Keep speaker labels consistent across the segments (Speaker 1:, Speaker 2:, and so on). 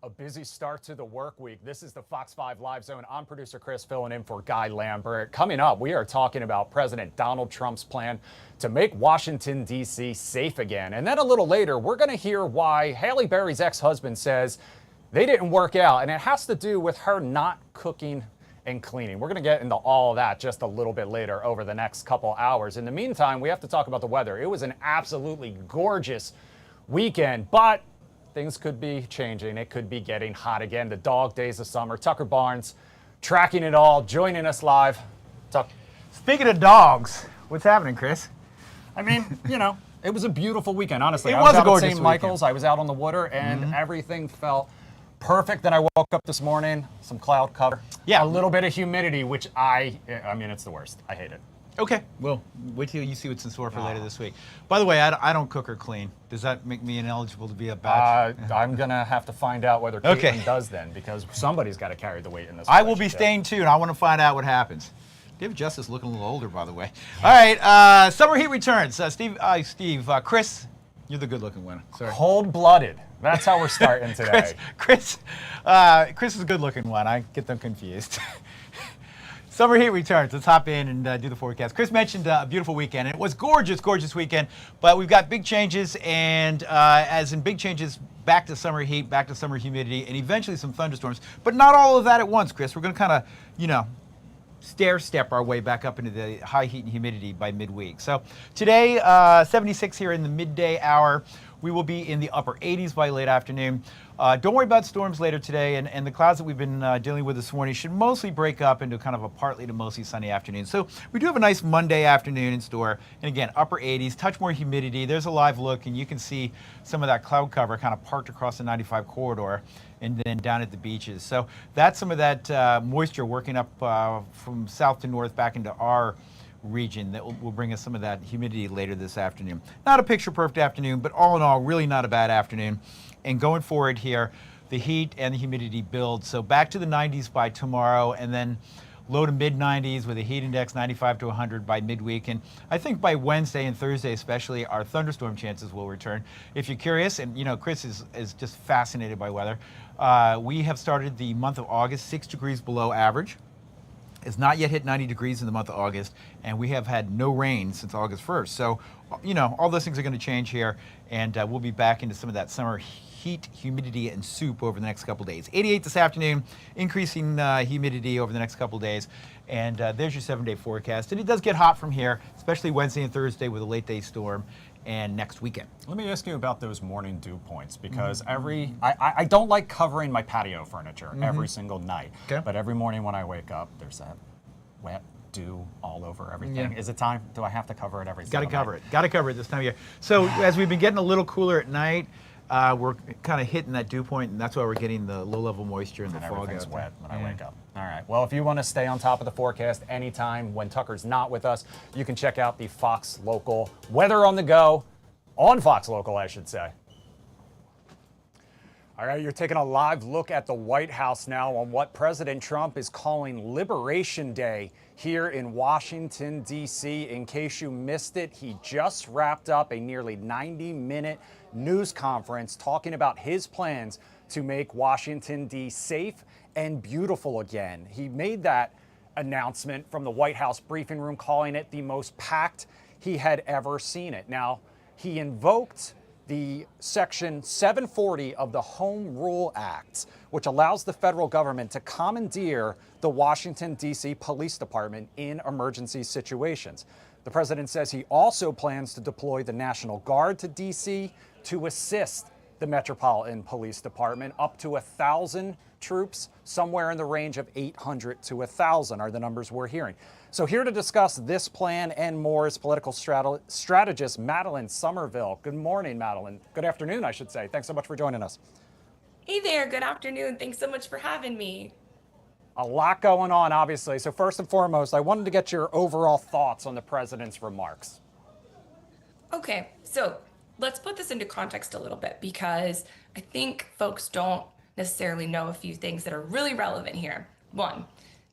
Speaker 1: A busy start to the work week. This is the Fox 5 Live Zone. I'm producer Chris filling in for Guy Lambert. Coming up, we are talking about President Donald Trump's plan to make Washington, D.C. safe again. And then a little later, we're going to hear why Halle Berry's ex-husband says they didn't work out. And it has to do with her not cooking and cleaning. We're going to get into all of that just a little bit later over the next couple hours. In the meantime, we have to talk about the weather. It was an absolutely gorgeous weekend, but things could be changing. It could be getting hot again. The dog days of summer. Tucker Barnes tracking it all, joining us live.
Speaker 2: Speaking of dogs, what's happening, Chris?
Speaker 1: I mean, you know, it was a beautiful weekend, honestly.
Speaker 2: It
Speaker 1: I
Speaker 2: was a
Speaker 1: out
Speaker 2: gorgeous
Speaker 1: at St. Michael's. I was out on the water, and everything felt perfect. Then I woke up this morning, some cloud cover.
Speaker 2: Yeah.
Speaker 1: A little bit of humidity, which I mean, it's the worst. I hate it.
Speaker 2: Okay, well, wait till you see what's in store for later this week. By the way, I don't cook or clean. Does that make me ineligible to be a batch?
Speaker 1: I'm going to have to find out whether Caitlin does then, because somebody's got to carry the weight in this
Speaker 2: I will be staying tuned. I want to find out what happens. David Justice looking a little older, by the way. All right, summer heat returns. Chris, you're the good-looking one. Sorry.
Speaker 1: Cold-blooded. That's how we're starting today.
Speaker 2: Chris is a good-looking one. I get them confused. Summer heat returns. Let's hop in and do the forecast. Chris mentioned a beautiful weekend. It was gorgeous, gorgeous weekend, but we've got big changes, and as in big changes, back to summer heat, back to summer humidity, and eventually some thunderstorms, but not all of that at once, Chris. We're going to kind of, you know, stair-step our way back up into the high heat and humidity by midweek. So today, 76 here in the midday hour. We will be in the upper 80s by late afternoon. Don't worry about storms later today, and the clouds that we've been dealing with this morning should mostly break up into kind of a partly to mostly sunny afternoon. So we do have a nice Monday afternoon in store. And again, upper 80s, touch more humidity. There's a live look, and you can see some of that cloud cover kind of parked across the 95 corridor and then down at the beaches. So that's some of that moisture working up from south to north back into our region that will bring us some of that humidity later this afternoon. Not a picture perfect afternoon, but all in all, really not a bad afternoon. And going forward here, the heat and the humidity build. So back to the 90s by tomorrow, and then low to mid 90s with a heat index 95 to 100 by midweek. And I think by Wednesday and Thursday especially, our thunderstorm chances will return. If you're curious, and you know, Chris is just fascinated by weather, we have started the month of August 6 degrees below average. It's not yet hit 90 degrees in the month of August, and we have had no rain since August 1st. So, you know, all those things are going to change here, and we'll be back into some of that summer heat, humidity, and soup over the next couple days. 88 this afternoon, increasing humidity over the next couple days, and there's your 7-day forecast. And it does get hot from here, especially Wednesday and Thursday with a late-day storm, and next weekend.
Speaker 1: Let me ask you about those morning dew points, because I don't like covering my patio furniture every single night, but every morning when I wake up, there's that wet dew all over everything. Is it time? Do I have to cover it every single night?
Speaker 2: Got to cover it this time of year. So as we've been getting a little cooler at night, we're kind of hitting that dew point, and that's why we're getting the low-level moisture and the fog
Speaker 1: everything's
Speaker 2: out
Speaker 1: wet when I wake up. All right. Well, if you want to stay on top of the forecast anytime when Tucker's not with us, you can check out the Fox Local Weather on the Go, on Fox Local, I should say. All right, you're taking a live look at the White House now on what President Trump is calling Liberation Day here in Washington, D.C. In case you missed it, he just wrapped up a nearly 90-minute news conference talking about his plans to make Washington, D.C. safe and beautiful again. He made that announcement from the White House briefing room, calling it the most packed he had ever seen it. Now, he invoked the Section 740 of the Home Rule Act, which allows the federal government to commandeer the Washington, D.C. Police Department in emergency situations. The president says he also plans to deploy the National Guard to D.C. to assist the Metropolitan Police Department. Up to 1,000 troops, somewhere in the range of 800 to 1,000 are the numbers we're hearing. So here to discuss this plan and more is political strategist Madeline Somerville. Good morning, Madeline. Good afternoon, I should say. Thanks so much for joining us.
Speaker 3: Hey there, good afternoon. Thanks so much for having me.
Speaker 1: A lot going on, obviously. So first and foremost, I wanted to get your overall thoughts on the president's remarks.
Speaker 3: Okay, so let's put this into context a little bit, because I think folks don't necessarily know a few things that are really relevant here. One,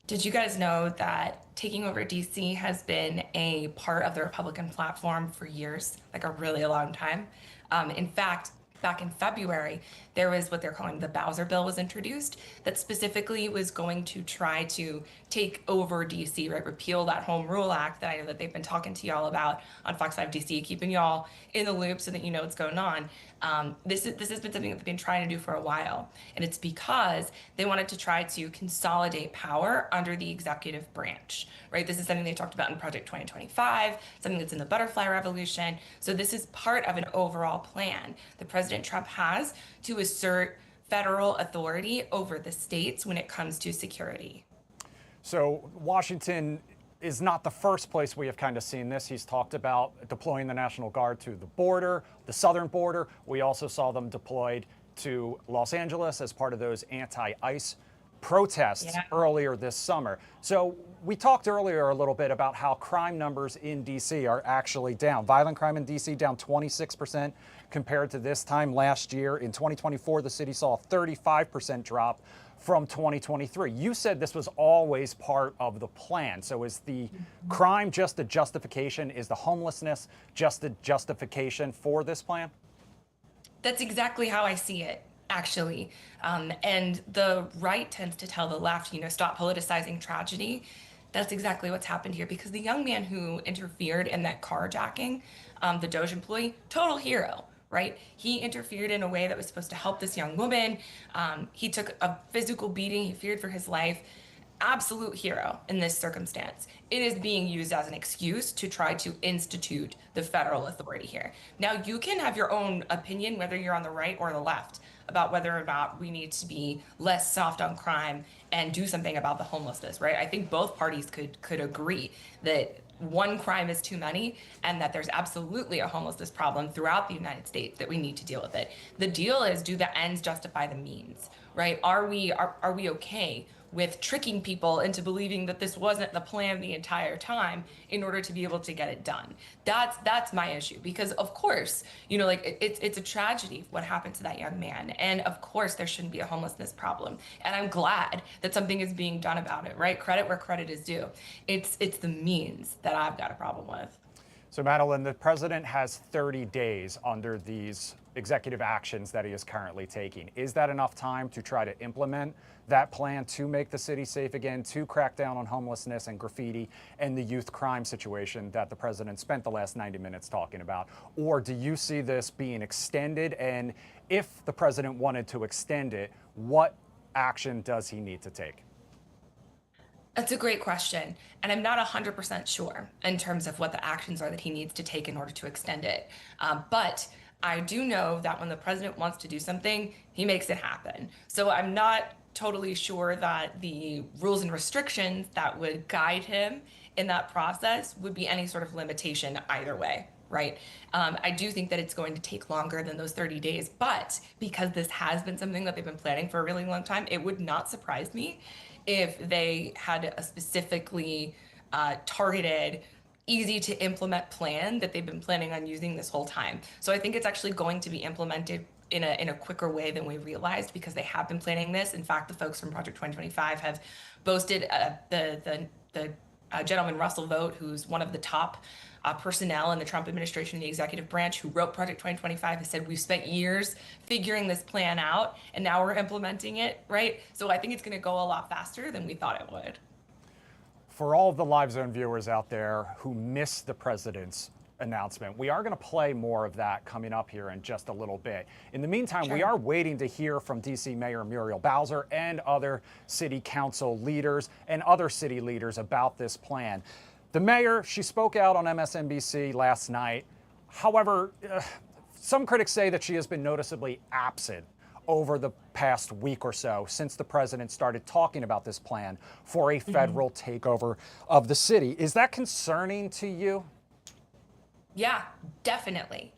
Speaker 3: did you guys know that taking over DC has been a part of the Republican platform for years, like a really long time? In fact, back in February, there was what they're calling the Bowser bill was introduced that specifically was going to try to take over DC, right? Repeal that Home Rule Act that I know that they've been talking to y'all about on Fox 5 DC, keeping y'all in the loop so that you know what's going on. This has been something that they've been trying to do for a while, and it's because they wanted to try to consolidate power under the executive branch, right? This is something they talked about in Project 2025, something that's in the Butterfly Revolution. So this is part of an overall plan that President Trump has to assert federal authority over the states when it comes to security.
Speaker 1: So Washington is not the first place we have kind of seen this. He's talked about deploying the National Guard to the border, the southern border. We also saw them deployed to Los Angeles as part of those anti-ICE protests earlier this summer. So we talked earlier a little bit about how crime numbers in DC are actually down. Violent crime in DC down 26% compared to this time last year. In 2024, the city saw a 35% drop from 2023. You said this was always part of the plan. So is the crime just a justification? Is the homelessness just a justification for this plan?
Speaker 3: That's exactly how I see it, actually. And the right tends to tell the left, stop politicizing tragedy. That's exactly what's happened here, because the young man who interfered in that carjacking, the Doge employee, total hero, right? He interfered in a way that was supposed to help this young woman. He took a physical beating. He feared for his life. Absolute hero in this circumstance. It is being used as an excuse to try to institute the federal authority here. Now, you can have your own opinion, whether you're on the right or the left, about whether or not we need to be less soft on crime and do something about the homelessness, right? I think both parties could agree that one crime is too many and that there's absolutely a homelessness problem throughout the United States that we need to deal with it. The deal is, do the ends justify the means, right? Are we okay with tricking people into believing that this wasn't the plan the entire time in order to be able to get it done? That's my issue, because of course, it's a tragedy what happened to that young man. And of course there shouldn't be a homelessness problem. And I'm glad that something is being done about it, right? Credit where credit is due. It's the means that I've got a problem with.
Speaker 1: So Madeline, the president has 30 days under these executive actions that he is currently taking. Is that enough time to try to implement that plan to make the city safe again, to crack down on homelessness and graffiti and the youth crime situation that the president spent the last 90 minutes talking about? Or do you see this being extended? And if the president wanted to extend it, what action does he need to take?
Speaker 3: That's a great question. And I'm not 100% sure in terms of what the actions are that he needs to take in order to extend it. But I do know that when the president wants to do something, he makes it happen. So I'm not totally sure that the rules and restrictions that would guide him in that process would be any sort of limitation either way, right? I do think that it's going to take longer than those 30 days, but because this has been something that they've been planning for a really long time, it would not surprise me if they had a specifically targeted, easy to implement plan that they've been planning on using this whole time. So I think it's actually going to be implemented in a quicker way than we realized, because they have been planning this. In fact, the folks from Project 2025 have boasted the gentleman Russell Vought, who's one of the top personnel in the Trump administration in the executive branch, who wrote Project 2025, has said, we've spent years figuring this plan out and now we're implementing it, right? So I think it's going to go a lot faster than we thought it would.
Speaker 1: For all of the Live Zone viewers out there who missed the president's announcement, we are going to play more of that coming up here in just a little bit. In the meantime, we are waiting to hear from DC Mayor Muriel Bowser and other city council leaders and other city leaders about this plan. The mayor, she spoke out on MSNBC last night. However, some critics say that she has been noticeably absent over the past week or so since the president started talking about this plan for a federal takeover of the city. Is that concerning to you?
Speaker 3: Yeah, definitely.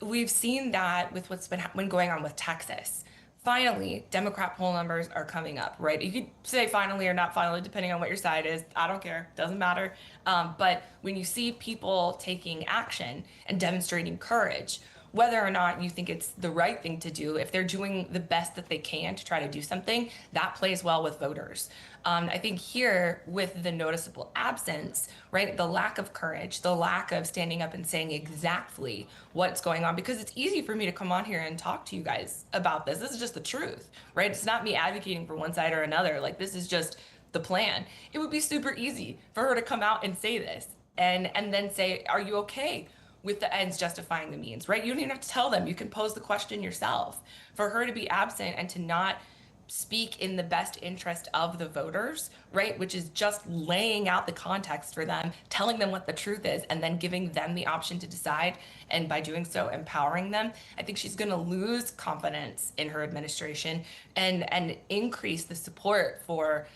Speaker 3: We've seen that with what's been going on with Texas. Finally, Democrat poll numbers are coming up, right? You could say finally or not finally, depending on what your side is. I don't care. Doesn't matter. But when you see people taking action and demonstrating courage, whether or not you think it's the right thing to do, if they're doing the best that they can to try to do something, that plays well with voters. I think here with the noticeable absence, right, the lack of courage, the lack of standing up and saying exactly what's going on, because it's easy for me to come on here and talk to you guys about this. This is just the truth, right? It's not me advocating for one side or another. Like, this is just the plan. It would be super easy for her to come out and say this and then say, are you okay with the ends justifying the means, right? You don't even have to tell them. You can pose the question yourself. For her to be absent and to not speak in the best interest of the voters, right? Which is just laying out the context for them, telling them what the truth is, and then giving them the option to decide. And by doing so, empowering them. I think she's going to lose confidence in her administration and increase the support for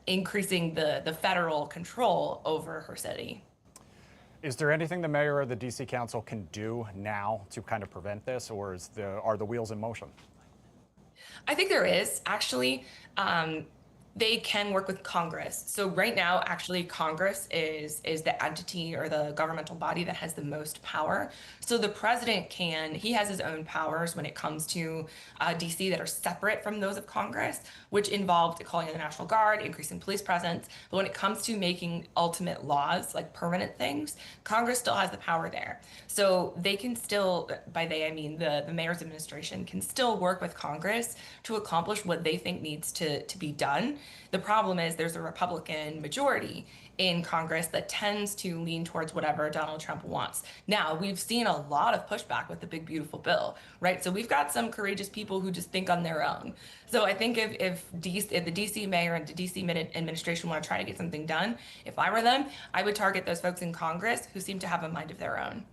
Speaker 3: increasing the federal control over her city.
Speaker 1: Is there anything the mayor or the DC Council can do now to kind of prevent this, or are the wheels in motion?
Speaker 3: I think there is actually. They can work with Congress. So right now, actually, Congress is the entity or the governmental body that has the most power. So the president he has his own powers when it comes to DC that are separate from those of Congress, which involved calling in the National Guard, increasing police presence. But when it comes to making ultimate laws, like permanent things, Congress still has the power there. So they can still, by they, I mean the mayor's administration, can still work with Congress to accomplish what they think needs to be done. The problem is there's a Republican majority in Congress that tends to lean towards whatever Donald Trump wants. Now, we've seen a lot of pushback with the big, beautiful bill, right? So we've got some courageous people who just think on their own. So I think if the DC mayor and the DC administration want to try to get something done, if I were them, I would target those folks in Congress who seem to have a mind of their own.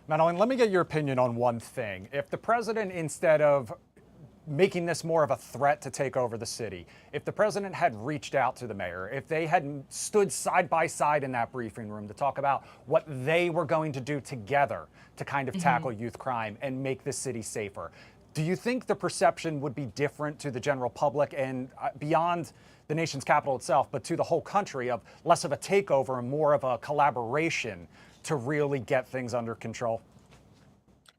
Speaker 1: Madeline, let me get your opinion on one thing. If the president, instead of making this more of a threat to take over the city, if the president had reached out to the mayor, if they had stood side by side in that briefing room to talk about what they were going to do together to kind of tackle youth crime and make the city safer, do you think the perception would be different to the general public and beyond the nation's capital itself, but to the whole country, of less of a takeover and more of a collaboration to really get things under control?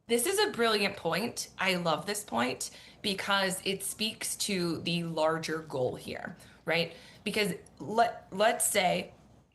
Speaker 3: This is a brilliant point. I love this point because it speaks to the larger goal here, right? Because let's say,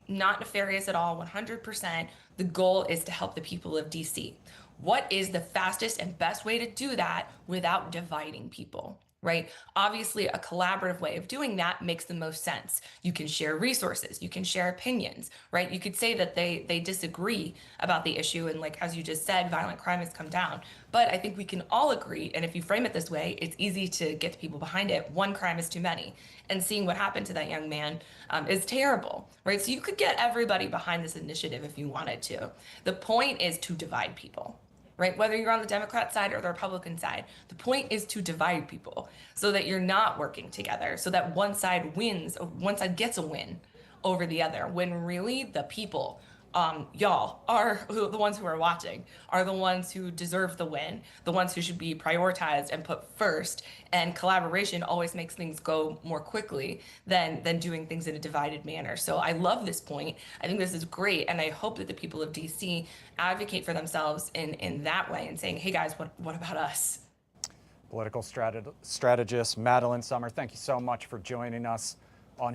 Speaker 3: not nefarious at all, 100%, the goal is to help the people of DC. What is the fastest and best way to do that without dividing people? Right? Obviously, a collaborative way of doing that makes the most sense. You can share resources, you can share opinions, right? You could say that they disagree about the issue, and like as you just said, violent crime has come down. But I think we can all agree, and if you frame it this way, it's easy to get the people behind it. One crime is too many, and seeing what happened to that young man is terrible, right? So you could get everybody behind this initiative if you wanted to. The point is to divide people. Right? Whether you're on the Democrat side or the Republican side, the point is to divide people so that you're not working together, so that one side wins, or one side gets a win over the other, when really the people, y'all, are the ones who are watching, are the ones who deserve the win, the ones who should be prioritized and put first. And collaboration always makes things go more quickly than doing things in a divided manner. So I love this point. I think this is great. And I hope that the people of DC advocate for themselves in that way and saying, hey guys, what about us?
Speaker 1: Political strategist Madeline Sommer, thank you so much for joining us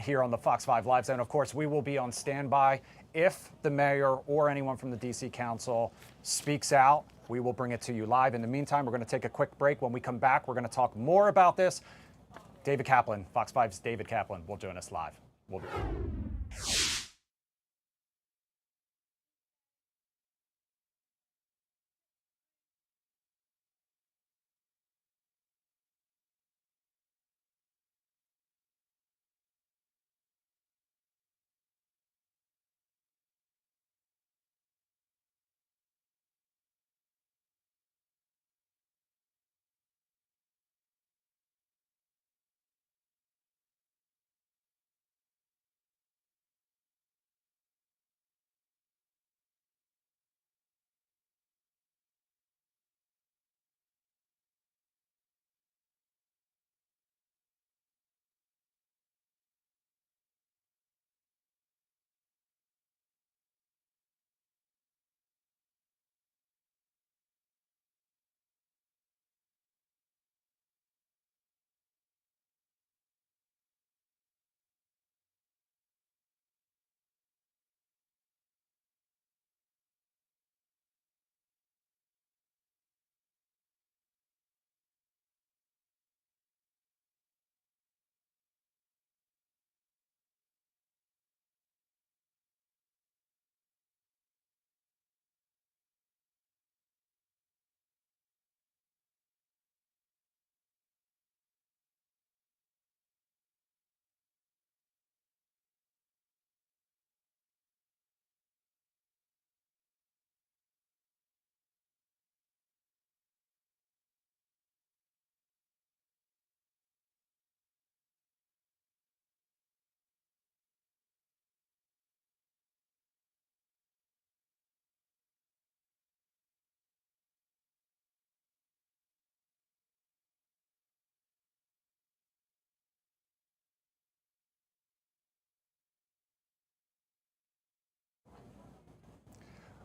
Speaker 1: here on the Fox 5 Live Zone. Of course, we will be on standby. If the mayor or anyone from the DC Council speaks out, we will bring it to you live. In the meantime, we're going to take a quick break. When we come back, we're going to talk more about this. David Kaplan, Fox 5's David Kaplan, will join us live. We'll be right back.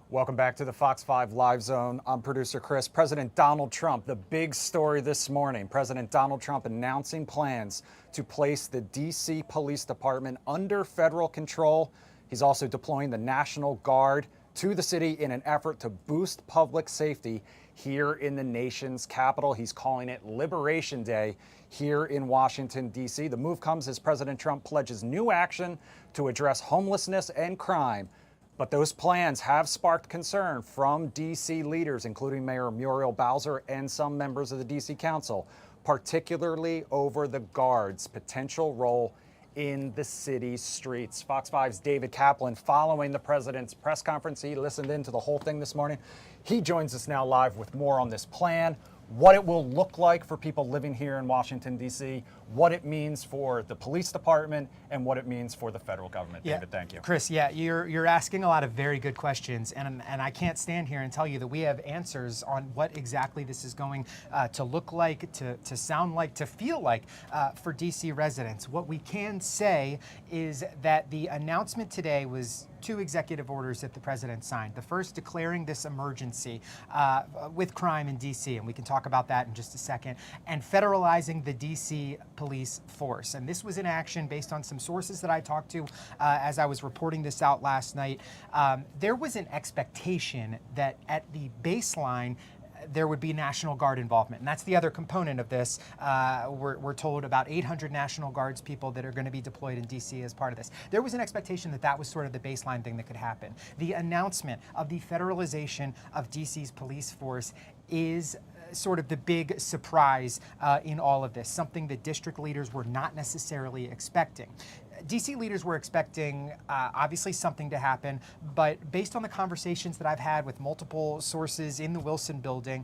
Speaker 1: Welcome back to the Fox 5 Live Zone. I'm producer Chris. President Donald Trump, the big story this morning. President Donald Trump announcing plans to place the D.C. Police Department under federal control. He's also deploying the National Guard to the city in an effort to boost public safety here in the nation's capital. He's calling it Liberation Day here in Washington, D.C. The move comes as President Trump pledges new action to address homelessness and crime. But those plans have sparked concern from D.C. leaders, including Mayor Muriel Bowser and some members of the D.C. Council, particularly over the Guards' potential role in the city's streets. Fox 5's David Kaplan, following the president's press conference, he listened in to the whole thing this morning. He joins us now live with more on this plan, what it will look like for people living here in Washington, D.C., what it means for the police department, and what it means for the federal government. David, thank you.
Speaker 4: Chris, you're asking a lot of very good questions, and I can't stand here and tell you that we have answers on what exactly this is going to look like, to sound like, to feel like for D.C. residents. What we can say is that the announcement today was 2 executive orders that the president signed. The first declaring this emergency with crime in D.C., and we can talk about that in just a second, and federalizing the D.C. police force. And this was in action based on some sources that I talked to as I was reporting this out last night. There was an expectation that at the baseline, there would be National Guard involvement. And that's the other component of this. We're told about 800 National Guards people that are going to be deployed in D.C. as part of this. There was an expectation that that was sort of the baseline thing that could happen. The announcement of the federalization of D.C.'s police force is sort of the big surprise in all of this, something that district leaders were not necessarily expecting. D.C. leaders were expecting, obviously, something to happen, but based on the conversations that I've had with multiple sources in the Wilson building,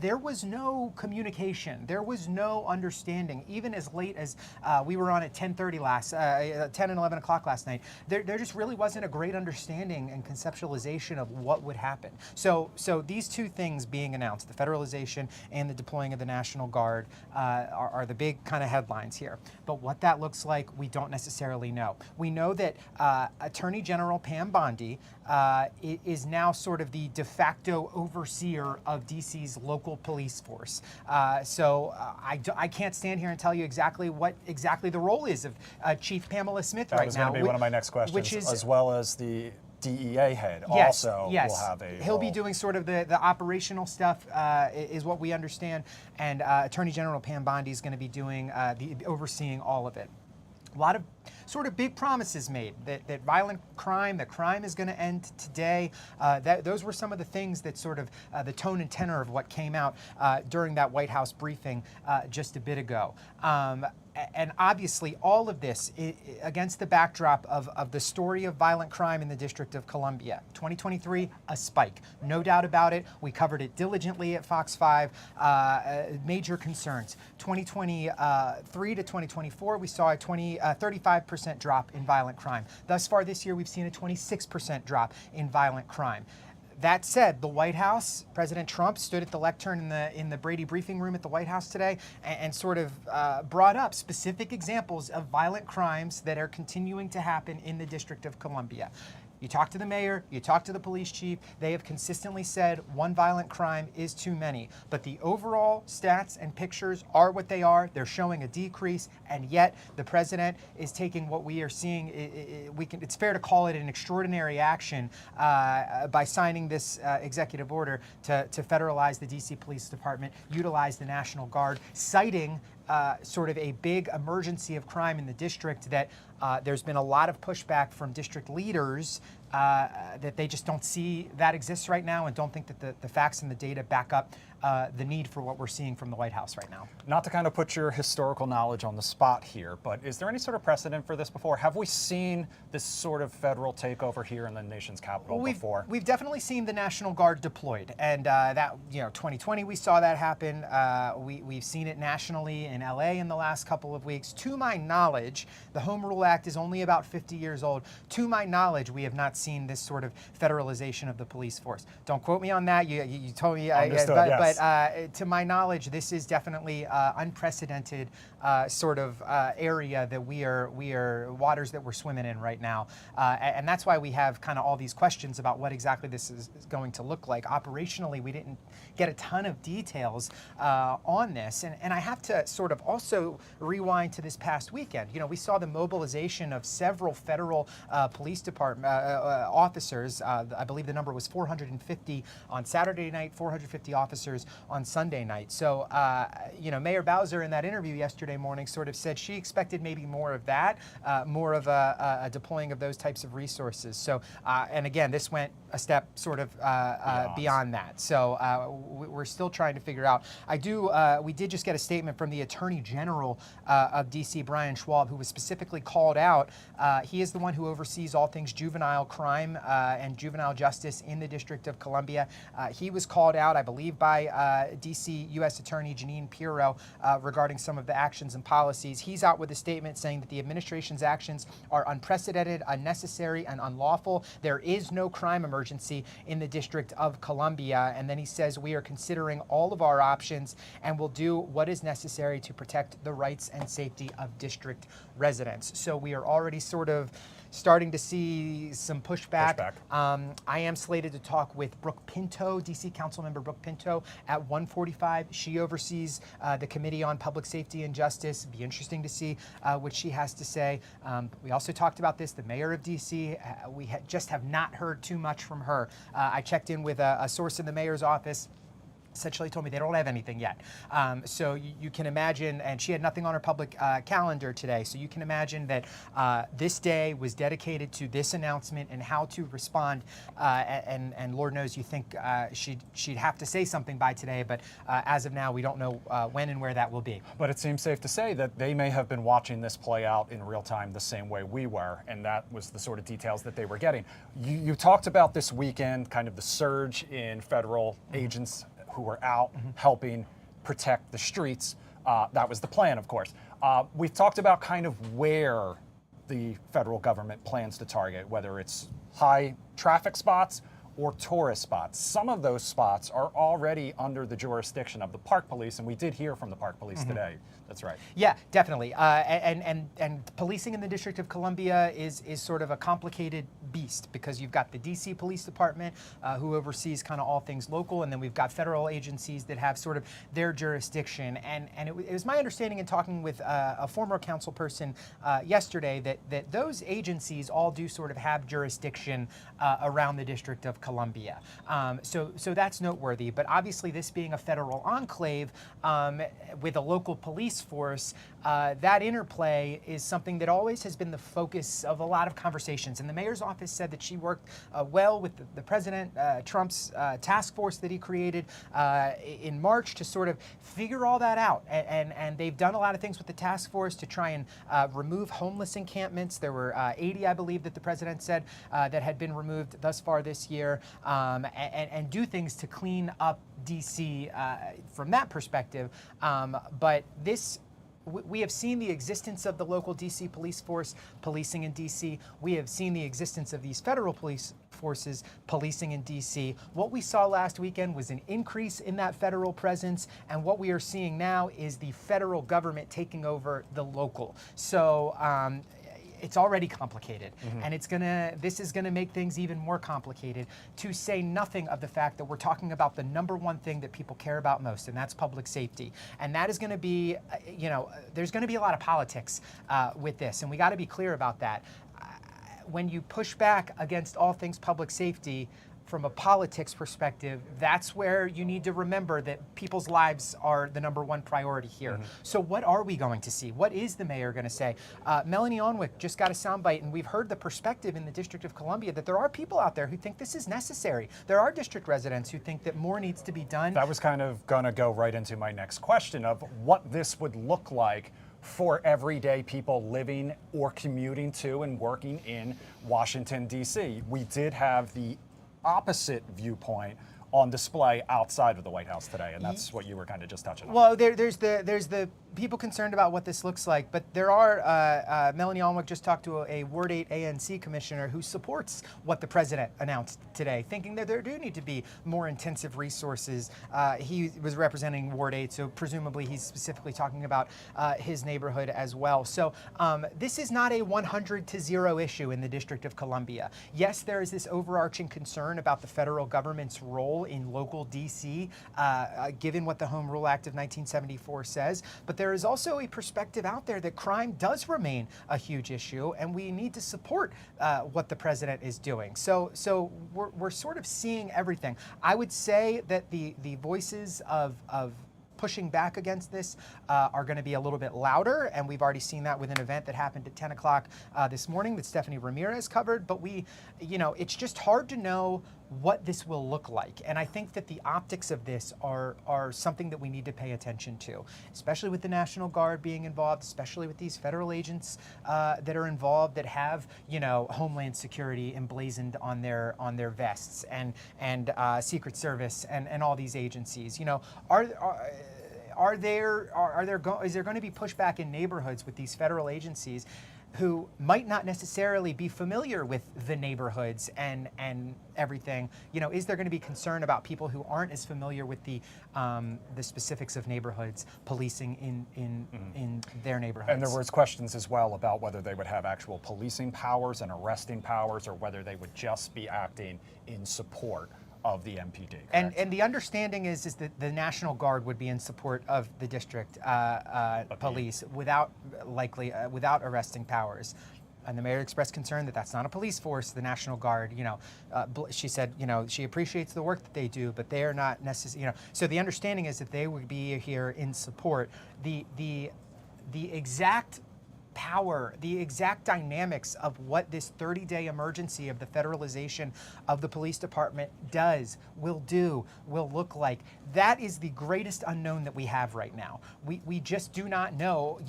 Speaker 4: there was no communication. There was no understanding, even as late as we were on at 10 and 11 o'clock last night. There just really wasn't a great understanding and conceptualization of what would happen. So these 2 things being announced, the federalization and the deploying of the National Guard, are the big kind of headlines here. But what that looks like, we don't necessarily know. We know that Attorney General Pam Bondi is now sort of the de facto overseer of D.C.'s local police force. I can't stand here and tell you exactly what the role is of Chief Pamela Smith right now.
Speaker 1: That was going to be one of my next questions,
Speaker 4: which is,
Speaker 1: as well as the DEA head
Speaker 4: yes,
Speaker 1: also
Speaker 4: yes.
Speaker 1: will have a
Speaker 4: He'll
Speaker 1: role.
Speaker 4: be doing sort of the operational stuff, is what we understand, and Attorney General Pam Bondi is going to be doing the overseeing all of it. A lot of sort of big promises made that violent crime, that crime is going to end today. Those were some of the things that sort of the tone and tenor of what came out during that White House briefing just a bit ago. And obviously, all of this against the backdrop of the story of violent crime in the District of Columbia. 2023, a spike. No doubt about it. We covered it diligently at Fox 5. Major concerns. 2023 to 2024, we saw a 35% drop in violent crime. Thus far this year, we've seen a 26% drop in violent crime. That said, the White House, President Trump stood at the lectern in the Brady briefing room at the White House today and sort of brought up specific examples of violent crimes that are continuing to happen in the District of Columbia. You talk to the mayor, you talk to the police chief, they have consistently said one violent crime is too many. But the overall stats and pictures are what they are. They're showing a decrease, and yet the president is taking what we are seeing. It's fair to call it an extraordinary action by signing this executive order to federalize the D.C. Police Department, utilize the National Guard, citing sort of a big emergency of crime in the district that there's been a lot of pushback from district leaders that they just don't see that exists right now and don't think that the facts and the data back up the need for what we're seeing from the White House right now.
Speaker 1: Not to kind of put your historical knowledge on the spot here, but is there any sort of precedent for this before? Have we seen this sort of federal takeover here in the nation's capital before?
Speaker 4: We've definitely seen the National Guard deployed, and 2020 we saw that happen. We've seen it nationally in LA in the last couple of weeks. To my knowledge, the Home Rule Act is only about 50 years old. To my knowledge, we have not seen this sort of federalization of the police force. Don't quote me on that. You told me,
Speaker 1: Understood, yes.
Speaker 4: but to my knowledge, this is definitely unprecedented sort of area that we are waters that we're swimming in right now, and that's why we have kind of all these questions about what exactly this is going to look like. Operationally, we didn't get a ton of details on this, and I have to sort of also rewind to this past weekend. You know, we saw the mobilization of several federal police department officers. I believe the number was 450 on Saturday night, 450 officers on Sunday night. So, you know, Mayor Bowser in that interview yesterday morning sort of said she expected maybe more of that, more of a deploying of those types of resources. So, and again, this went a step sort of beyond that. So we're still trying to figure out. We did just get a statement from the Attorney General of DC, Brian Schwab, who was specifically called out. He is the one who oversees all things juvenile crime and juvenile justice in the District of Columbia. He was called out, I believe, by DC U.S. Attorney Jeanine Pirro regarding some of the actions and policies. He's out with a statement saying that the administration's actions are unprecedented, unnecessary, and unlawful. There is no crime emergency in the District of Columbia. And then he says, we are considering all of our options and will do what is necessary to protect the rights and safety of district residents. So we are already sort of starting to see some pushback. I am slated to talk with Brooke Pinto, DC Councilmember Brooke Pinto, at 1:45. She oversees the Committee on Public Safety and Justice. It'd be interesting to see what she has to say. We also talked about this, the mayor of DC. We just have not heard too much from her. I checked in with a source in the mayor's office. Essentially told me they don't have anything yet. So you can imagine, and she had nothing on her public calendar today, so you can imagine that this day was dedicated to this announcement and how to respond, and Lord knows you think she'd have to say something by today, but as of now, we don't know when and where that will be.
Speaker 1: But it seems safe to say that they may have been watching this play out in real time the same way we were, and that was the sort of details that they were getting. You talked about this weekend, kind of the surge in federal agents who were out helping protect the streets. That was the plan, of course. We've talked about kind of where the federal government plans to target, whether it's high traffic spots or tourist spots. Some of those spots are already under the jurisdiction of the park police, and we did hear from the park police today. That's right.
Speaker 4: Yeah, definitely. And policing in the District of Columbia is sort of a complicated beast because you've got the DC Police Department who oversees kind of all things local, and then we've got federal agencies that have sort of their jurisdiction. And it was my understanding in talking with a former council person yesterday that those agencies all do sort of have jurisdiction around the District of Columbia. So that's noteworthy. But obviously, this being a federal enclave with a local police force, that interplay is something that always has been the focus of a lot of conversations. And the mayor's office said that she worked well with the President Trump's task force that he created in March to sort of figure all that out. And they've done a lot of things with the task force to try and remove homeless encampments. There were 80, I believe, that the president said that had been removed thus far this year, and do things to clean up DC from that perspective. But we have seen the existence of the local DC police force policing in DC. We have seen the existence of these federal police forces policing in DC. What we saw last weekend was an increase in that federal presence, and what we are seeing now is the federal government taking over the local. So it's already complicated, and this is gonna make things even more complicated, to say nothing of the fact that we're talking about the number one thing that people care about most, and that's public safety. And that is gonna be, there's gonna be a lot of politics with this, and we gotta be clear about that. When you push back against all things public safety, from a politics perspective, that's where you need to remember that people's lives are the number one priority here. So what are we going to see? What is the mayor going to say? Melanie Onwick just got a soundbite, and we've heard the perspective in the District of Columbia that there are people out there who think this is necessary. There are district residents who think that more needs to be done.
Speaker 1: That was kind of going to go right into my next question of what this would look like for everyday people living or commuting to and working in Washington, D.C. We did have the opposite viewpoint on display outside of the White House today, and that's what you were kind of just touching on.
Speaker 4: Well, there's the people concerned about what this looks like, but there are, Melanie Almwick just talked to a Ward 8 ANC commissioner who supports what the president announced today, thinking that there do need to be more intensive resources. He was representing Ward 8, so presumably he's specifically talking about his neighborhood as well. So this is not a 100-0 issue in the District of Columbia. Yes, there is this overarching concern about the federal government's role in local DC, given what the Home Rule Act of 1974 says, but there is also a perspective out there that crime does remain a huge issue, and we need to support what the president is doing. So we're sort of seeing everything. I would say that the voices of pushing back against this are going to be a little bit louder, and we've already seen that with an event that happened at 10 o'clock this morning that Stephanie Ramirez covered. But it's just hard to know what this will look like, and I think that the optics of this are something that we need to pay attention to, especially with the National Guard being involved, especially with these federal agents that are involved that have Homeland Security emblazoned on their vests, and Secret Service and all these agencies. Is there going to be pushback in neighborhoods with these federal agencies who might not necessarily be familiar with the neighborhoods and everything? Is there going to be concern about people who aren't as familiar with the specifics of neighborhoods policing in their neighborhoods?
Speaker 1: And there was questions as well about whether they would have actual policing powers and arresting powers, or whether they would just be acting in support of the MPD.
Speaker 4: And the understanding is that the National Guard would be in support of the district police without arresting powers. And the mayor expressed concern that that's not a police force, the National Guard. She said, she appreciates the work that they do, but they are not necessarily. So the understanding is that they would be here in support. The exact power, the exact dynamics of what this 30-day emergency of the federalization of the police department will look like. That is the greatest unknown that we have right now. We just do not know,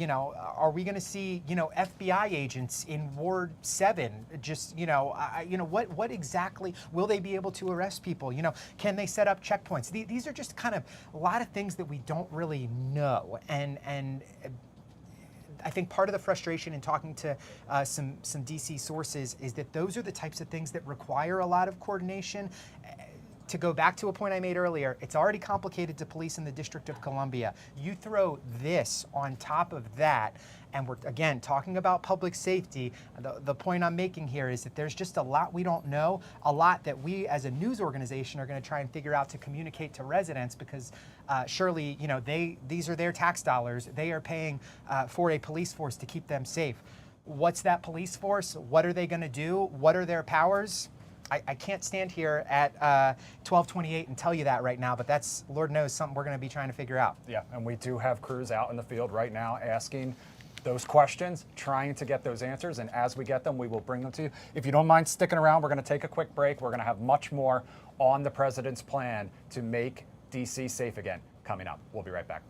Speaker 4: are we going to see, FBI agents in Ward 7? Just, what exactly will they be able to arrest people? Can they set up checkpoints? These are just kind of a lot of things that we don't really know. And I think part of the frustration in talking to some DC sources is that those are the types of things that require a lot of coordination. To go back to a point I made earlier, it's already complicated to police in the District of Columbia. You throw this on top of that, and we're, again, talking about public safety. The point I'm making here is that there's just a lot we don't know, a lot that we as a news organization are going to try and figure out to communicate to residents, because surely, these are their tax dollars. They are paying for a police force to keep them safe. What's that police force? What are they going to do? What are their powers? I can't stand here at 12:28 and tell you that right now, but that's, Lord knows, something we're going to be trying to figure out.
Speaker 1: Yeah, and we do have crews out in the field right now asking those questions, trying to get those answers, and as we get them, we will bring them to you. If you don't mind sticking around, we're going to take a quick break. We're going to have much more on the president's plan to make DC safe again coming up. We'll be right back.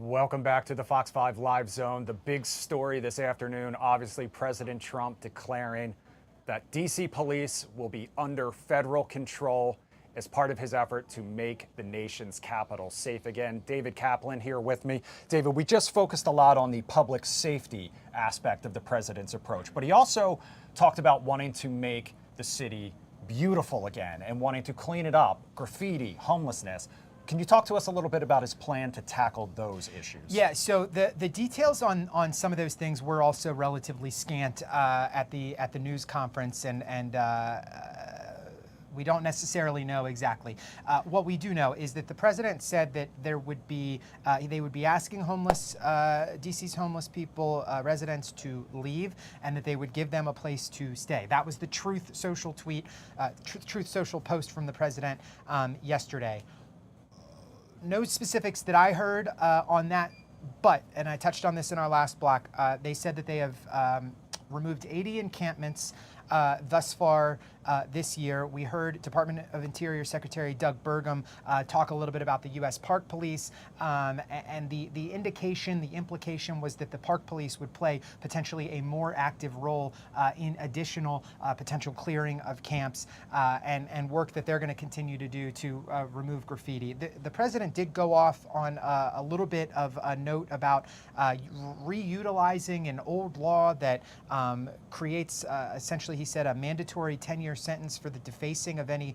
Speaker 1: Welcome back to the Fox 5 Live Zone. The big story this afternoon, obviously President Trump declaring that DC police will be under federal control as part of his effort to make the nation's capital safe again. David Kaplan here with me. David, we just focused a lot on the public safety aspect of the president's approach, but he also talked about wanting to make the city beautiful again and wanting to clean it up, graffiti, homelessness. Can you talk to us a little bit about his plan to tackle those issues?
Speaker 4: Yeah, so the details on some of those things were also relatively scant at the news conference, and we don't necessarily know exactly. What we do know is that the president said that there would be they would be asking DC's homeless people, residents, to leave, and that they would give them a place to stay. That was the Truth Social tweet, Truth Social post from the president yesterday. No specifics that I heard on that, but, and I touched on this in our last block, they said that they have removed 80 encampments thus far this year. We heard Department of Interior Secretary Doug Burgum talk a little bit about the U.S. Park Police, and the indication, the implication was that the Park Police would play potentially a more active role in additional potential clearing of camps and work that they're going to continue to do to remove graffiti. The president did go off on a little bit of a note about reutilizing an old law that creates essentially, he said, a mandatory 10-year sentence for the defacing of any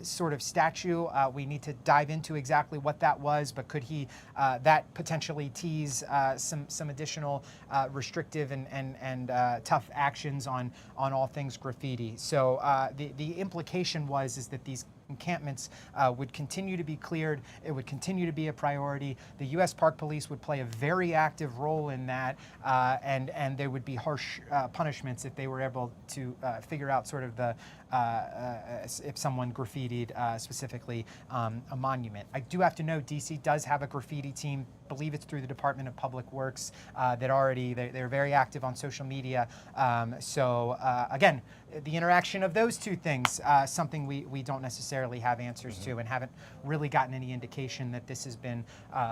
Speaker 4: sort of statue. We need to dive into exactly what that was, but could he that potentially tease some additional restrictive and tough actions on all things graffiti? So the implication is that these encampments would continue to be cleared. It would continue to be a priority. The U.S. Park Police would play a very active role in that, and there would be harsh punishments if they were able to figure out sort of the if someone graffitied specifically a monument. I do have to note, DC does have a graffiti team. I believe it's through the Department of Public Works that already they're very active on social media. So again, the interaction of those two things, something we don't necessarily have answers to, and haven't really gotten any indication that this has been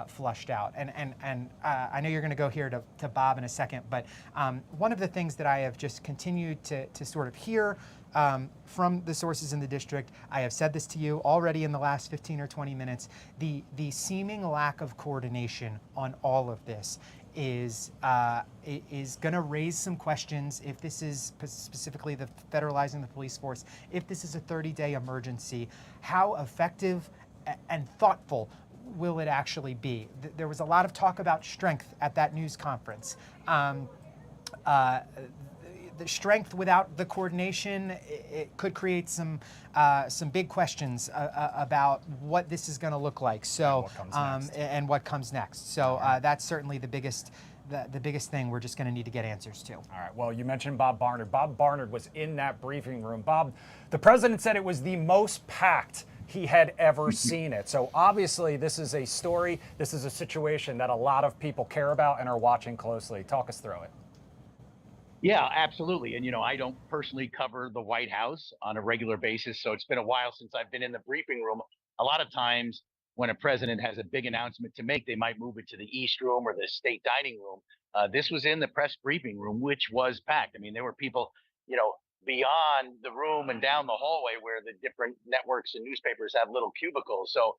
Speaker 4: flushed out. And I know you're going to go here to Bob in a second, but one of the things that I have just continued to sort of hear from the sources in the district, I have said this to you already in the last 15 or 20 minutes, the seeming lack of coordination on all of this is going to raise some questions if this is specifically the federalizing the police force, if this is a 30-day emergency, how effective and thoughtful will it actually be? There was a lot of talk about strength at that news conference. The strength without the coordination, it could create some big questions about what this is going to look like. So and what comes next. So that's certainly the biggest thing we're just going to need to get answers to.
Speaker 1: All right. Well, you mentioned Bob Barnard. Bob Barnard was in that briefing room. Bob, the president said it was the most packed he had ever seen it. So obviously this is a story, this is a situation that a lot of people care about and are watching closely. Talk us through it.
Speaker 5: Yeah, absolutely. And, I don't personally cover the White House on a regular basis, so it's been a while since I've been in the briefing room. A lot of times when a president has a big announcement to make, they might move it to the East Room or the State Dining Room. This was in the press briefing room, which was packed. I mean, there were people, beyond the room and down the hallway where the different networks and newspapers have little cubicles. So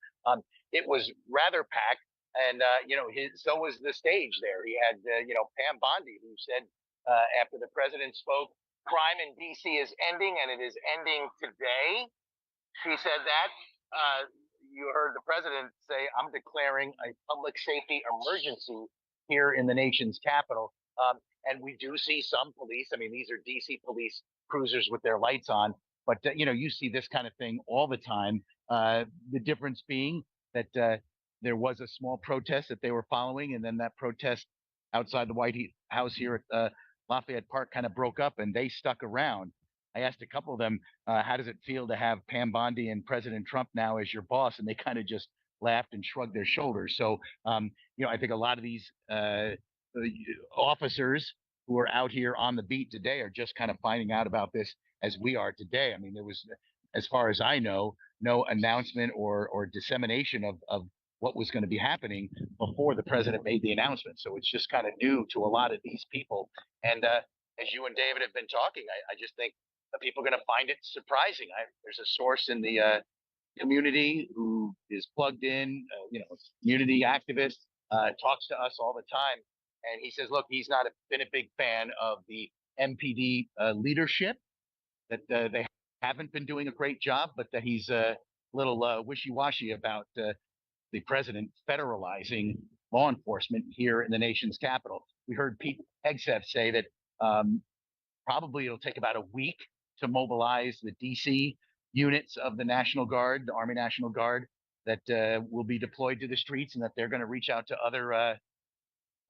Speaker 5: it was rather packed. And, so was the stage there. He had, Pam Bondi, who said, after the president spoke, crime in D.C. is ending, and it is ending today. She said that. You heard the president say, I'm declaring a public safety emergency here in the nation's capital. And we do see some police. I mean, these are D.C. police cruisers with their lights on. But, you see this kind of thing all the time. The difference being that there was a small protest that they were following, and then that protest outside the White House here at Lafayette Park kind of broke up, and they stuck around. I asked a couple of them, how does it feel to have Pam Bondi and President Trump now as your boss? And they kind of just laughed and shrugged their shoulders. So, I think a lot of these officers who are out here on the beat today are just kind of finding out about this as we are today. I mean, there was, as far as I know, no announcement or dissemination of what was going to be happening before the president made the announcement. So it's just kind of new to a lot of these people. And as you and David have been talking, I just think that people are going to find it surprising. There's a source in the community who is plugged in, community activist, talks to us all the time. And he says, look, he's not been a big fan of the MPD leadership, that they haven't been doing a great job, but that he's a little wishy-washy about the president federalizing law enforcement here in the nation's capital. We heard Pete Hegseth say that probably it'll take about a week to mobilize the DC units of the National Guard, the Army National Guard, that will be deployed to the streets, and that they're going to reach out to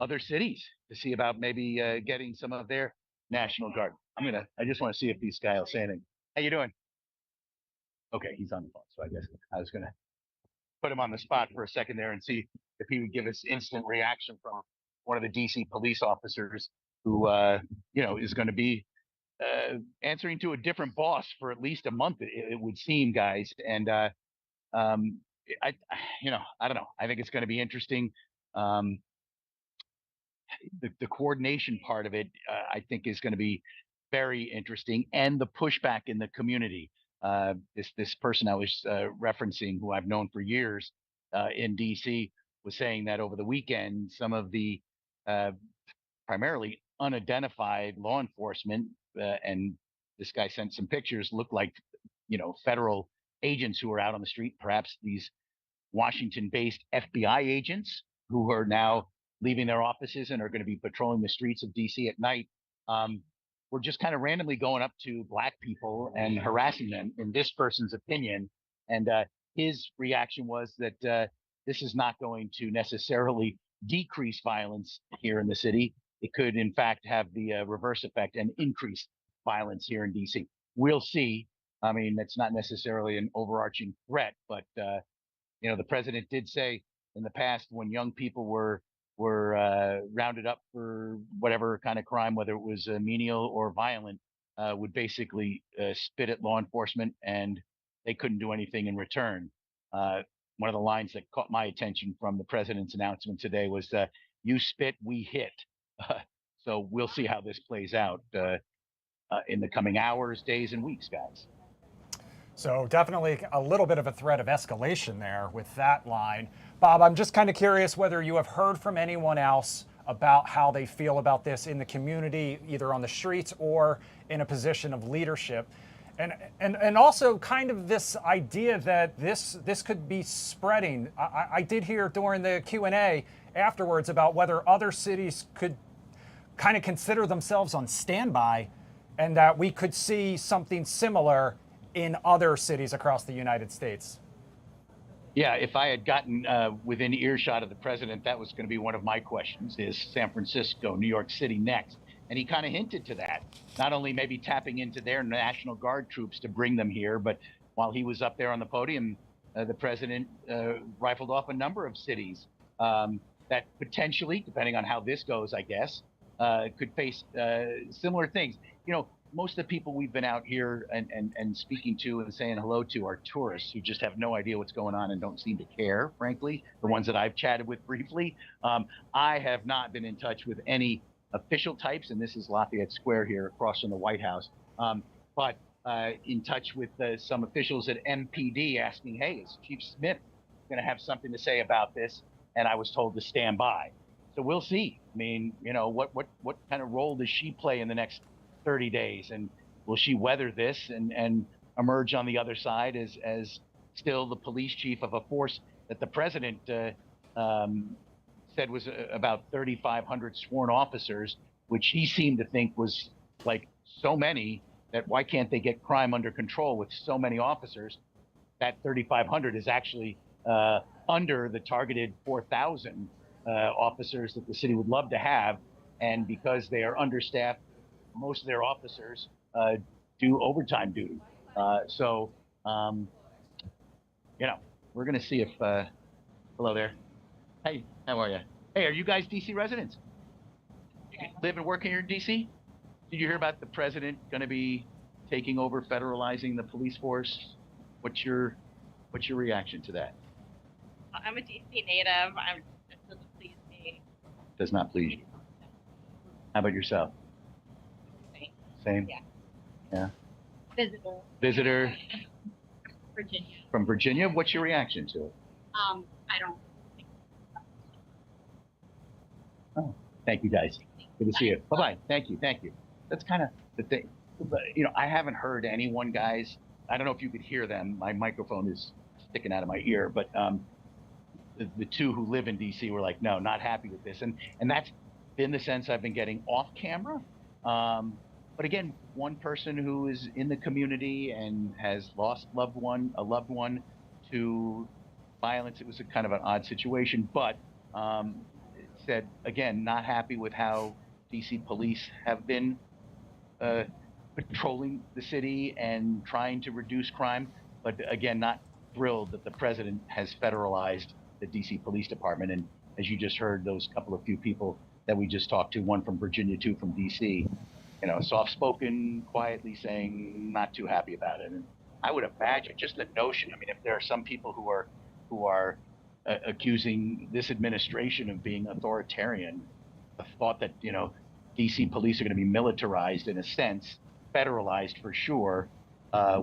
Speaker 5: other cities to see about maybe getting some of their National Guard. I just want to see if these guys will say anything. How you doing? Okay, he's on the phone, so I guess I was going to put him on the spot for a second there and see if he would give us instant reaction from one of the DC police officers who, is going to be answering to a different boss for at least a month, it would seem, guys. And I don't know. I think it's going to be interesting. The coordination part of it, I think, is going to be very interesting, and the pushback in the community. This person I was referencing, who I've known for years in DC, was saying that over the weekend, some of the primarily unidentified law enforcement, and this guy sent some pictures, looked like federal agents who were out on the street, perhaps these Washington-based FBI agents who are now leaving their offices and are going to be patrolling the streets of DC at night. We're just kind of randomly going up to Black people and harassing them, in this person's opinion. And his reaction was that this is not going to necessarily decrease violence here in the city. It could, in fact, have the reverse effect and increase violence here in DC. We'll see. I mean, it's not necessarily an overarching threat, but the president did say in the past, when young people were rounded up for whatever kind of crime, whether it was menial or violent, would basically spit at law enforcement, and they couldn't do anything in return. One of the lines that caught my attention from the president's announcement today was, "You spit, we hit." So we'll see how this plays out in the coming hours, days, and weeks, guys.
Speaker 1: So definitely a little bit of a threat of escalation there with that line. Bob, I'm just kind of curious whether you have heard from anyone else about how they feel about this in the community, either on the streets or in a position of leadership. And also kind of this idea that this could be spreading. I did hear during the Q&A afterwards about whether other cities could kind of consider themselves on standby, and that we could see something similar in other cities across the United States.
Speaker 5: Yeah, if I had gotten within earshot of the president, that was going to be one of my questions. Is San Francisco, New York City next? And he kind of hinted to that, not only maybe tapping into their National Guard troops to bring them here, but while he was up there on the podium, the president rifled off a number of cities that potentially, depending on how this goes, I guess, could face similar things. Most of the people we've been out here and speaking to and saying hello to are tourists who just have no idea what's going on and don't seem to care, frankly, the ones that I've chatted with briefly. I have not been in touch with any official types, and this is Lafayette Square here across from the White House, but in touch with some officials at MPD asking, hey, is Chief Smith going to have something to say about this? And I was told to stand by. So we'll see. I mean, what kind of role does she play in the next 30 days, and will she weather this and emerge on the other side as still the police chief of a force that the president said was about 3,500 sworn officers, which he seemed to think was like so many that why can't they get crime under control with so many officers? That 3,500 is actually under the targeted 4,000 officers that the city would love to have, and because they are understaffed, most of their officers do overtime duty. So we're going to see if, hello there. Hey, how are you? Hey, are you guys DC residents? You live and work here in DC? Did you hear about the president going to be taking over federalizing the police force? What's your reaction to that?
Speaker 6: I'm a DC native. It doesn't please me.
Speaker 5: Does not please you. How about yourself?
Speaker 6: Same.
Speaker 5: Same?
Speaker 6: Yeah.
Speaker 5: Yeah.
Speaker 6: Visitor.
Speaker 5: Visitor
Speaker 6: Virginia.
Speaker 5: from Virginia. What's your reaction to it?
Speaker 6: I don't think.
Speaker 5: Oh, thank you guys. Good to see you. Bye-bye. Thank you. Thank you. That's kind of the thing. But, I haven't heard anyone, guys. I don't know if you could hear them. My microphone is sticking out of my ear, but the two who live in DC were like, no, not happy with this. And that's been the sense I've been getting off camera. But again, one person who is in the community and has lost a loved one to violence. It was a kind of an odd situation, but said, again, not happy with how DC police have been patrolling the city and trying to reduce crime. But again, not thrilled that the president has federalized the DC Police Department. And as you just heard, those couple of few people that we just talked to, one from Virginia, two from DC, soft-spoken, quietly saying not too happy about it. And I would imagine just the notion, I mean, if there are some people who are accusing this administration of being authoritarian, the thought that, DC police are going to be militarized in a sense, federalized for sure,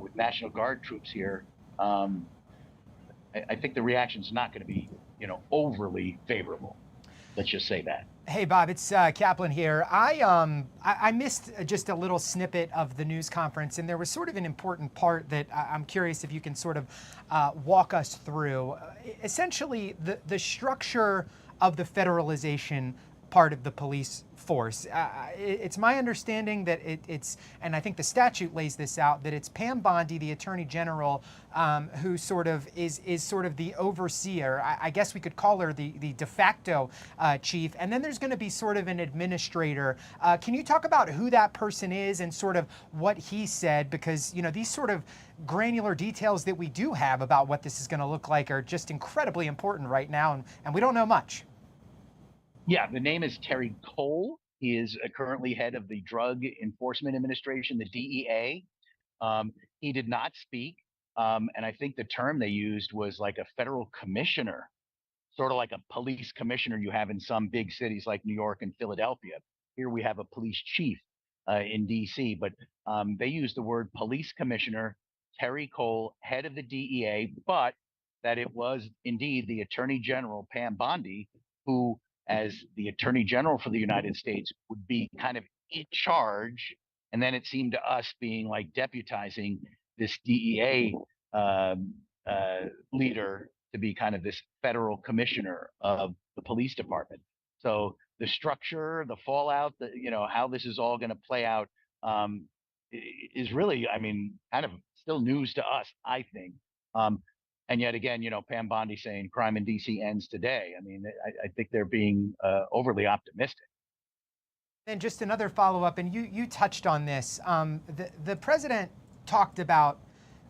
Speaker 5: with National Guard troops here, I think the reaction's not going to be, overly favorable. Let's just say that.
Speaker 4: Hey, Bob, it's Kaplan here. I missed just a little snippet of the news conference, and there was sort of an important part that I'm curious if you can sort of walk us through. Essentially, the structure of the federalization part of the police force. It's my understanding that it's, and I think the statute lays this out, that it's Pam Bondi, the Attorney General, who sort of is sort of the overseer. I guess we could call her the de facto chief. And then there's going to be sort of an administrator. Can you talk about who that person is and sort of what he said? Because, these sort of granular details that we do have about what this is going to look like are just incredibly important right now, and we don't know much.
Speaker 5: Yeah, the name is Terry Cole. He is currently head of the Drug Enforcement Administration, the DEA. He did not speak, and I think the term they used was like a federal commissioner, sort of like a police commissioner you have in some big cities like New York and Philadelphia. Here we have a police chief in DC, but they used the word police commissioner, Terry Cole, head of the DEA, but that it was indeed the Attorney General, Pam Bondi, who, as the Attorney General for the United States, would be kind of in charge. And then it seemed to us being like deputizing this DEA leader to be kind of this federal commissioner of the police department. So the structure, the fallout, how this is all going to play out is really, kind of still news to us, I think. And yet again, Pam Bondi saying crime in DC ends today. I think they're being overly optimistic.
Speaker 4: And just another follow-up, and you touched on this. The president talked about,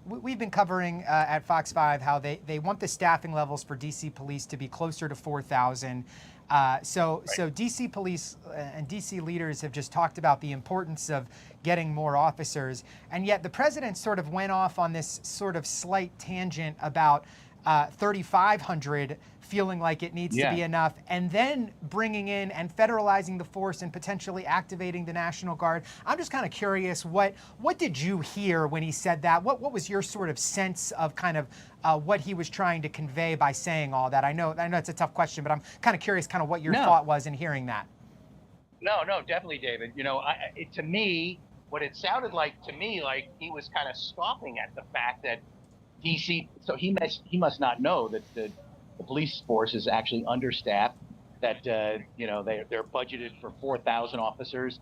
Speaker 4: we've been covering at Fox 5 how they want the staffing levels for DC police to be closer to 4,000. So DC police and DC leaders have just talked about the importance of getting more officers, and yet the president sort of went off on this sort of slight tangent about 3,500 feeling like it needs to be enough, and then bringing in and federalizing the force and potentially activating the National Guard. I'm just kind of curious, what did you hear when he said that? What was your sort of sense of kind of what he was trying to convey by saying all that? I know it's a tough question, but I'm kind of curious kind of what your thought was in hearing that.
Speaker 5: No, definitely, David. To me, what it sounded like to me, like he was kind of scoffing at the fact that DC, so he must not know that the police force is actually understaffed, that they're budgeted for 4,000 officers.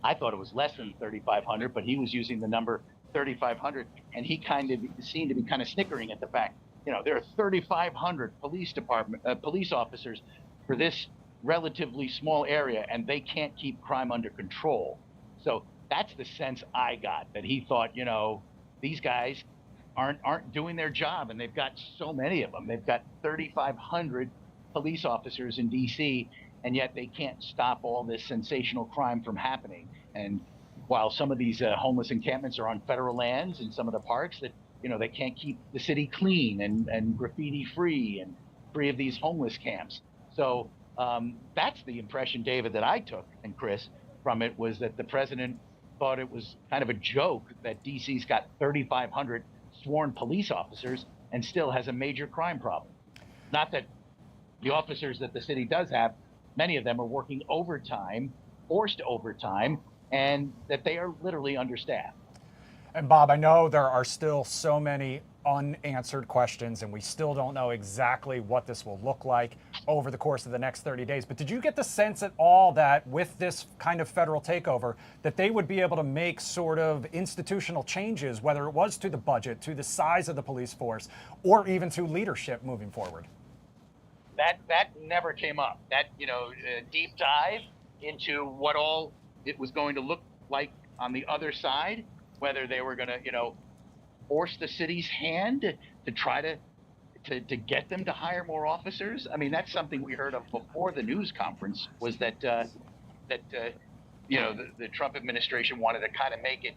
Speaker 5: I thought it was less than 3,500, but he was using the number 3,500, and he kind of seemed to be kind of snickering at the fact, there are 3,500 police officers for this relatively small area, and they can't keep crime under control. So that's the sense I got, that he thought, these guys aren't doing their job, and they've got so many of them. They've got 3,500 police officers in DC, and yet they can't stop all this sensational crime from happening. And while some of these homeless encampments are on federal lands in some of the parks, that they can't keep the city clean and graffiti free, 3 of these homeless camps. So that's the impression, David, that I took, and Chris, from it, was that the president thought it was kind of a joke that DC's got 3,500 sworn police officers and still has a major crime problem. Not that the officers that the city does have, many of them are working overtime, forced overtime, and that they are literally understaffed.
Speaker 1: And Bob, I know there are still so many unanswered questions, and we still don't know exactly what this will look like over the course of the next 30 days. But did you get the sense at all that with this kind of federal takeover, that they would be able to make sort of institutional changes, whether it was to the budget, to the size of the police force, or even to leadership moving forward?
Speaker 5: That never came up. That, deep dive into what all it was going to look like on the other side, whether they were going to, force the city's hand to try to get them to hire more officers. I mean, that's something we heard of before the news conference, was that the Trump administration wanted to kind of make it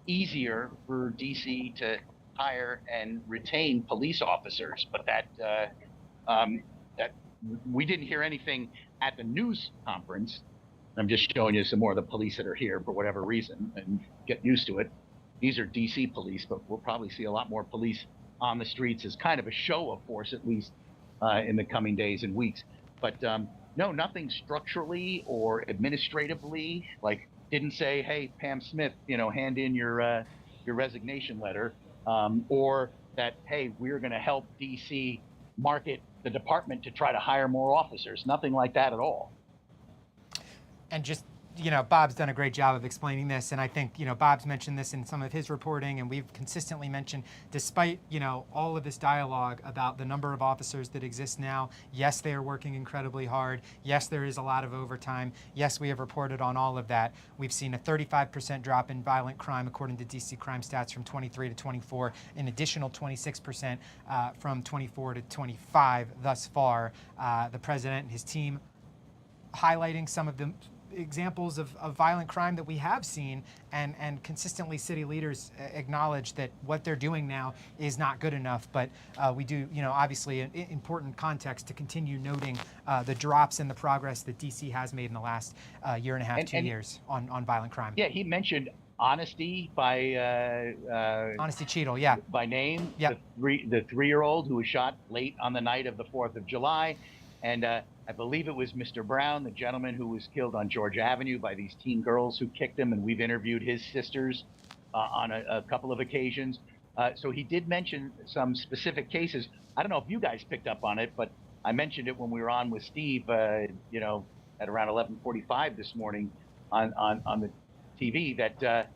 Speaker 5: easier for DC to hire and retain police officers, but that we didn't hear anything at the news conference. I'm just showing you some more of the police that are here for whatever reason, and get used to it. These are DC police, but we'll probably see a lot more police on the streets as kind of a show of force, at least in the coming days and weeks. But no, nothing structurally or administratively. Like, didn't say, hey, Pam Smith, hand in your resignation letter, or that, hey, we're going to help DC market the department to try to hire more officers. Nothing like that at all.
Speaker 4: And just, Bob's done a great job of explaining this, and I think, Bob's mentioned this in some of his reporting, and we've consistently mentioned, despite, all of this dialogue about the number of officers that exist now, yes, they are working incredibly hard. Yes, there is a lot of overtime. Yes, we have reported on all of that. We've seen a 35% drop in violent crime, according to DC crime stats, from 23 to 24, an additional 26% from 24 to 25 thus far. The president and his team highlighting some of the examples of violent crime that we have seen, and consistently city leaders acknowledge that what they're doing now is not good enough. But we do, obviously an important context to continue noting the drops in the progress that DC has made in the last year and a half, 2 years on violent crime.
Speaker 5: Yeah, he mentioned Honesty by
Speaker 4: Honesty Cheadle, yeah,
Speaker 5: by name.
Speaker 4: Yep.
Speaker 5: The 3-year-old who was shot late on the night of the 4th of July. And I believe it was Mr. Brown, the gentleman who was killed on George Avenue by these teen girls who kicked him, and we've interviewed his sisters on a couple of occasions. So he did mention some specific cases. I don't know if you guys picked up on it, but I mentioned it when we were on with Steve, at around 11:45 this morning on the TV, that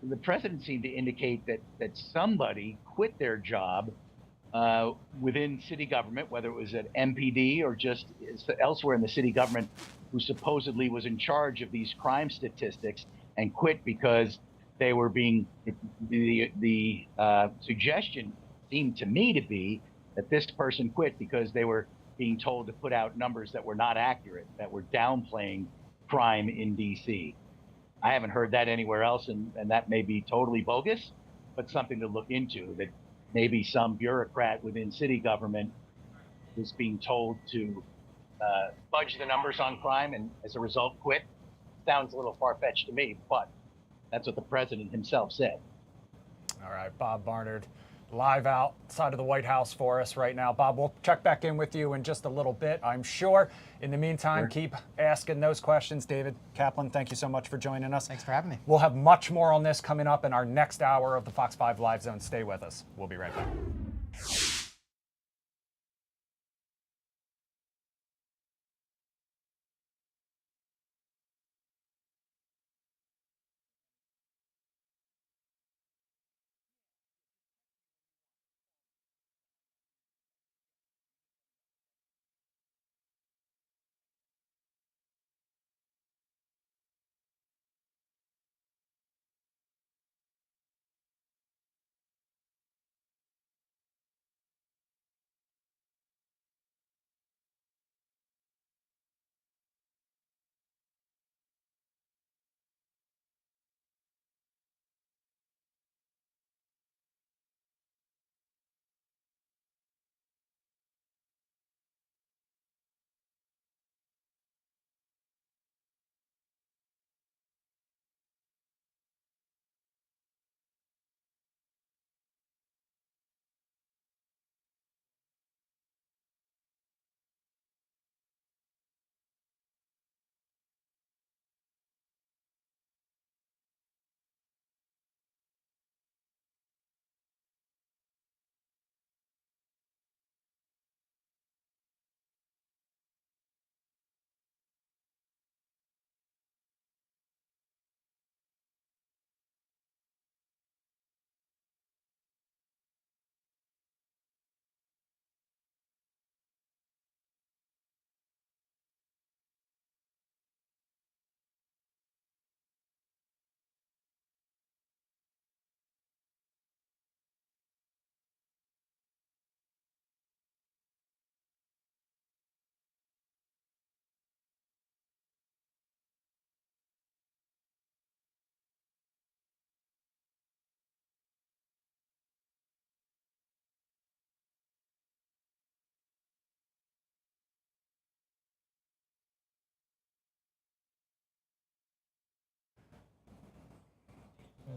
Speaker 5: the president seemed to indicate that somebody quit their job within city government, whether it was at MPD or just elsewhere in the city government, who supposedly was in charge of these crime statistics, and quit because they were being, the suggestion seemed to me to be that this person quit because they were being told to put out numbers that were not accurate, that were downplaying crime in DC. I haven't heard that anywhere else, and that may be totally bogus, but something to look into, that maybe some bureaucrat within city government was being told to fudge the numbers on crime and as a result quit. Sounds a little far-fetched to me, but that's what the president himself said.
Speaker 1: All right, Bob Barnard, live outside of the White House for us right now. Bob, we'll check back in with you in just a little bit, I'm sure. In the meantime, keep asking those questions. David Kaplan, thank you so much for joining us.
Speaker 4: Thanks for having me.
Speaker 1: We'll have much more on this coming up in our next hour of the Fox 5 Live Zone. Stay with us. We'll be right back.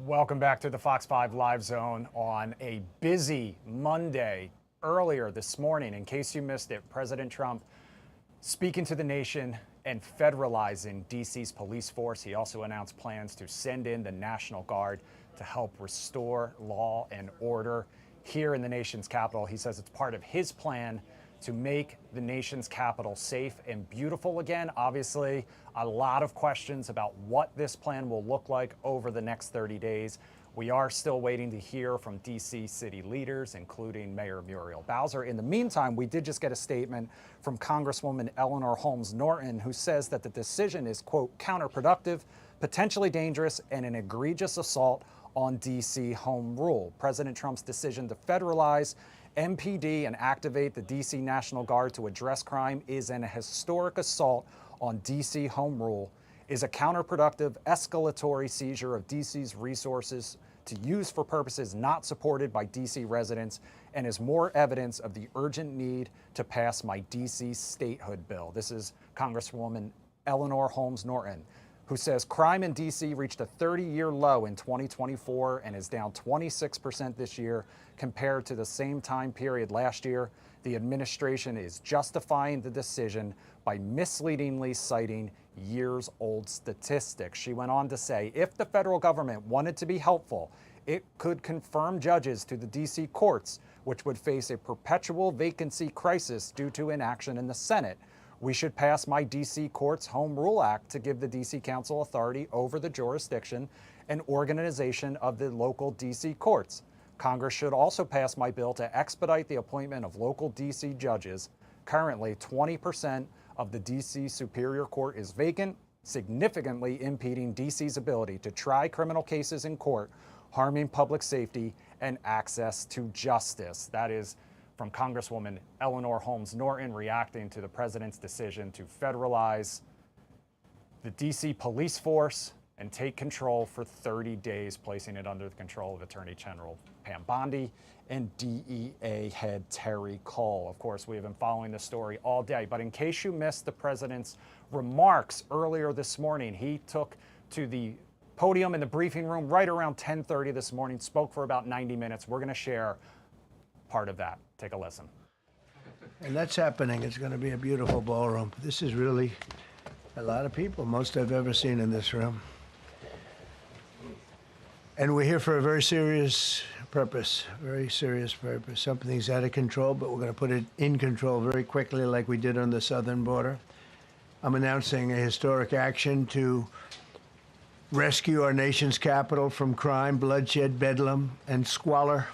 Speaker 1: Welcome back to the Fox 5 Live Zone on a busy Monday. Earlier this morning, in case you missed it, President Trump speaking to the nation and federalizing D.C.'s police force. He also announced plans to send in the National Guard to help restore law and order here in the nation's capital. He says it's part of his plan to make the nation's capital safe and beautiful again. Obviously, a lot of questions about what this plan will look like over the next 30 days. We are still waiting to hear from D.C. city leaders, including Mayor Muriel Bowser. In the meantime, we did just get a statement from Congresswoman Eleanor Holmes Norton, who says that the decision is, quote, counterproductive, potentially dangerous, and an egregious assault on D.C. home rule. President Trump's decision to federalize MPD and activate the D.C. National Guard to address crime is an historic assault on D.C. home rule, is a counterproductive, escalatory seizure of D.C.'s resources to use for purposes not supported by D.C. residents, and is more evidence of the urgent need to pass my D.C. statehood bill. This is Congresswoman Eleanor Holmes Norton, who says crime in D.C. reached a 30-year low in 2024 and is down 26% this year compared to the same time period last year. The administration is justifying the decision by misleadingly citing years-old statistics. She went on to say, if the federal government wanted to be helpful, it could confirm judges to the D.C. courts, which would face a perpetual vacancy crisis due to inaction in the Senate. We should pass my D.C. Courts Home Rule Act to give the D.C. Council authority over the jurisdiction and organization of the local D.C. courts. Congress should also pass my bill to expedite the appointment of local D.C. judges. Currently, 20% of the D.C. Superior Court is vacant, significantly impeding D.C.'s ability to try criminal cases in court, harming public safety and access to justice. That is from Congresswoman Eleanor Holmes Norton reacting to the president's decision to federalize the D.C. police force and take control for 30 days, placing it under the control of Attorney General Pam Bondi and DEA head Terry Cole. Of course, we have been following this story all day, but in case you missed the president's remarks earlier this morning, he took to the podium in the briefing room right around 10:30 this morning, spoke for about 90 minutes. We're going to share part of that. Take a listen.
Speaker 7: And that's happening. It's going to be a beautiful ballroom. This is really a lot of people, most I've ever seen in this room. And we're here for a very serious purpose, very serious purpose. Something's out of control, but we're going to put it in control very quickly like we did on the southern border. I'm announcing a historic action to rescue our nation's capital from crime, bloodshed, bedlam, and squalor,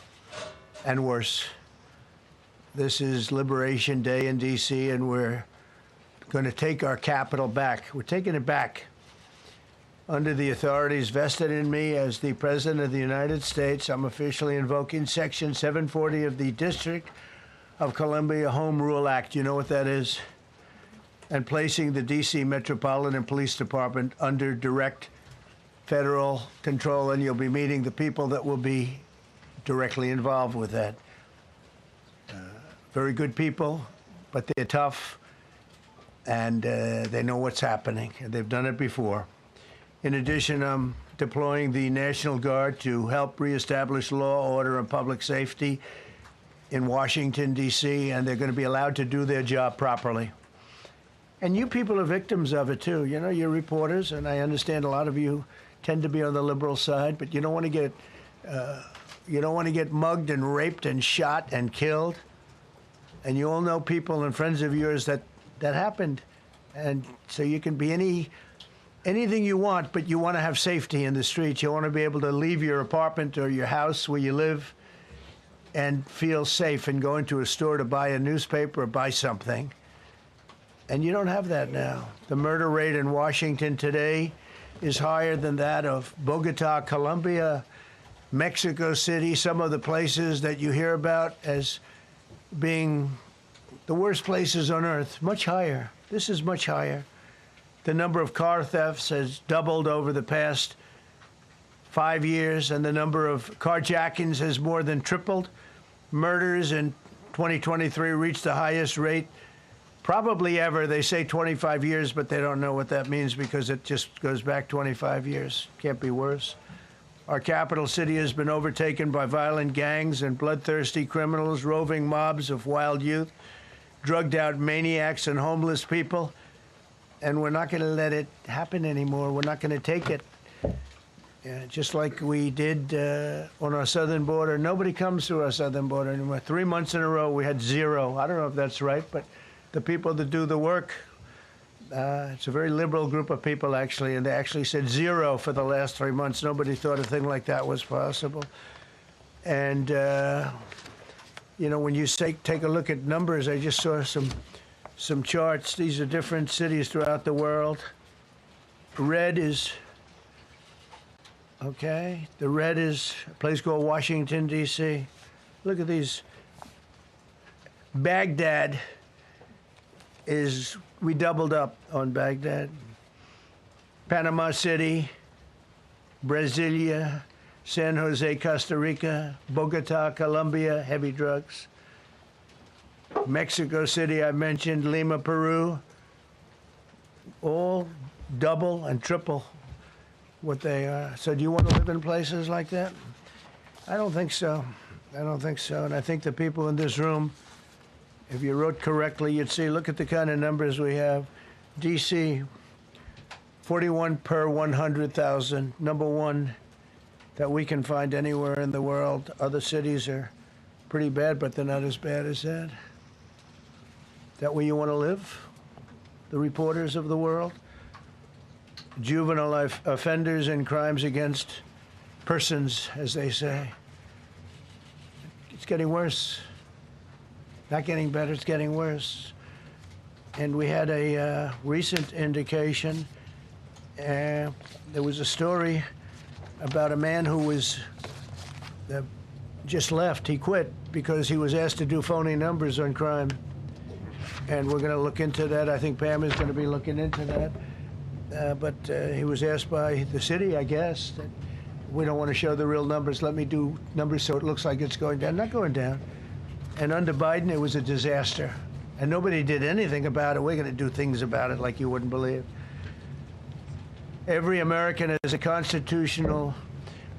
Speaker 7: and worse. This is Liberation Day in D.C., and we're going to take our capital back. We're taking it back. Under the authorities vested in me as the President of the United States, I'm officially invoking Section 740 of the District of Columbia Home Rule Act. You know what that is? And placing the D.C. Metropolitan Police Department under direct federal control, and you'll be meeting the people that will be directly involved with that. Very good people, but they're tough, and they know what's happening, and they've done it before. In addition, I'm deploying the National Guard to help reestablish law, order, and public safety in Washington, D.C., and they're going to be allowed to do their job properly. And you people are victims of it, too. You know, you're reporters, and I understand a lot of you tend to be on the liberal side, but you don't want to get mugged and raped and shot and killed. And you all know people and friends of yours that happened. And so you can be anything you want, but you want to have safety in the streets. You want to be able to leave your apartment or your house where you live and feel safe and go into a store to buy a newspaper or buy something. And you don't have that now. The murder rate in Washington today is higher than that of Bogota, Colombia, Mexico City, some of the places that you hear about as being the worst places on earth, much higher. This is much higher. The number of car thefts has doubled over the past 5 years, and the number of carjackings has more than tripled. Murders in 2023 reached the highest rate probably ever. They say 25 years, but they don't know what that means because it just goes back 25 years. Can't be worse. Our capital city has been overtaken by violent gangs and bloodthirsty criminals, roving mobs of wild youth, drugged out maniacs and homeless people. And we're not going to let it happen anymore. We're not going to take it. Just like we did on our southern border. Nobody comes through our southern border anymore. 3 months in a row, we had zero. I don't know if that's right, but the people that do the work, it's a very liberal group of people, actually, and they actually said zero for the last 3 months. Nobody thought a thing like that was possible. And, you know, when you say, take a look at numbers, I just saw some charts. These are different cities throughout the world. Red is, okay, the red is a place called Washington, D.C. Look at these. Baghdad is, we doubled up on Baghdad. Panama City, Brasilia, San Jose, Costa Rica, Bogota, Colombia, heavy drugs. Mexico City, I mentioned, Lima, Peru, all double and triple what they are. So do you want to live in places like that? I don't think so. I don't think so. And I think the people in this room, if you wrote correctly, you'd see, look at the kind of numbers we have. D.C., 41 per 100,000, number one that we can find anywhere in the world. Other cities are pretty bad, but they're not as bad as that. Is that where you want to live? The reporters of the world? Juvenile offenders and crimes against persons, as they say. It's getting worse. Not getting better, it's getting worse. And we had a recent indication. There was a story about a man who was just left. He quit because he was asked to do phony numbers on crime. And we're going to look into that. I think Pam is going to be looking into that. But he was asked by the city, I guess, that we don't want to show the real numbers. Let me do numbers so it looks like it's going down. Not going down. And under Biden, it was a disaster. And nobody did anything about it. We're going to do things about it like you wouldn't believe. Every American has a constitutional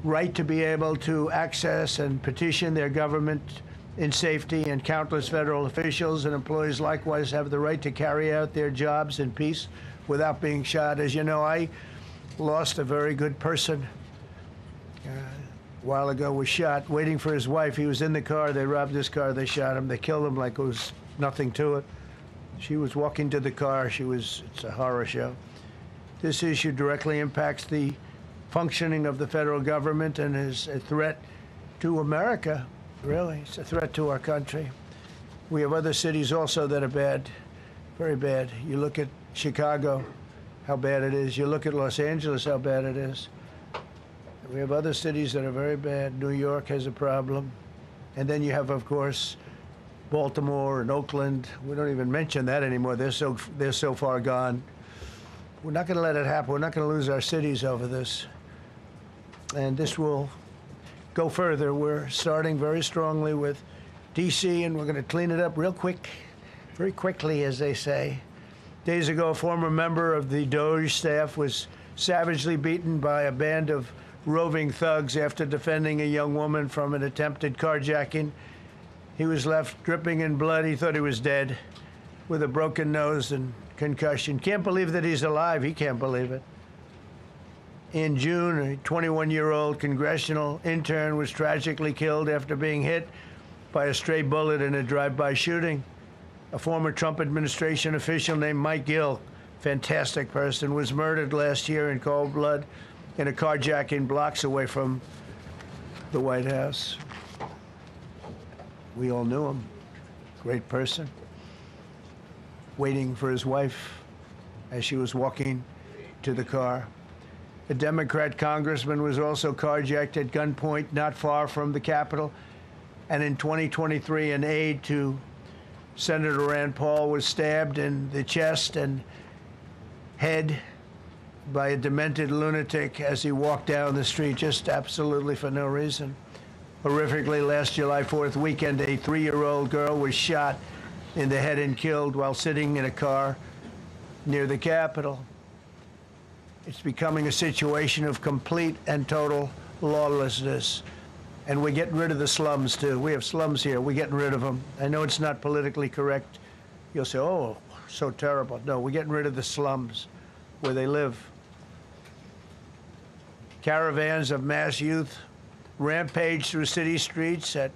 Speaker 7: right to be able to access and petition their government in safety, and countless federal officials and employees likewise have the right to carry out their jobs in peace without being shot. As you know, I lost a very good person a while ago, was shot waiting for his wife. He was in the car. They robbed his car. They shot him. They killed him like it was nothing to it. She was walking to the car. It's a horror show. This issue directly impacts the functioning of the federal government and is a threat to America, really. It's a threat to our country. We have other cities also that are bad, very bad. You look at Chicago, how bad it is. You look at Los Angeles, how bad it is. We have other cities that are very bad. New York has a problem. And then you have, of course, Baltimore and Oakland. We don't even mention that anymore. They're so far gone. We're not going to let it happen. We're not going to lose our cities over this. And this will go further. We're starting very strongly with D.C., and we're going to clean it up real quick, very quickly, as they say. Days ago, a former member of the DOJ staff was savagely beaten by a band of roving thugs after defending a young woman from an attempted carjacking. He was left dripping in blood. He thought he was dead, with a broken nose and concussion. Can't believe that he's alive. He can't believe it. In June, a 21-year-old congressional intern was tragically killed after being hit by a stray bullet in a drive-by shooting. A former Trump administration official named Mike Gill, fantastic person, was murdered last year in cold blood in a carjacking blocks away from the White House. We all knew him. Great person. Waiting for his wife as she was walking to the car. A Democrat congressman was also carjacked at gunpoint not far from the Capitol. And in 2023, an aide to Senator Rand Paul was stabbed in the chest and head by a demented lunatic as he walked down the street, just absolutely for no reason. Horrifically, last July 4th weekend, a 3-year-old girl was shot in the head and killed while sitting in a car near the Capitol. It's becoming a situation of complete and total lawlessness. And we're getting rid of the slums, too. We have slums here. We're getting rid of them. I know it's not politically correct. You'll say, oh, so terrible. No, we're getting rid of the slums where they live. Caravans of mass youth rampage through city streets at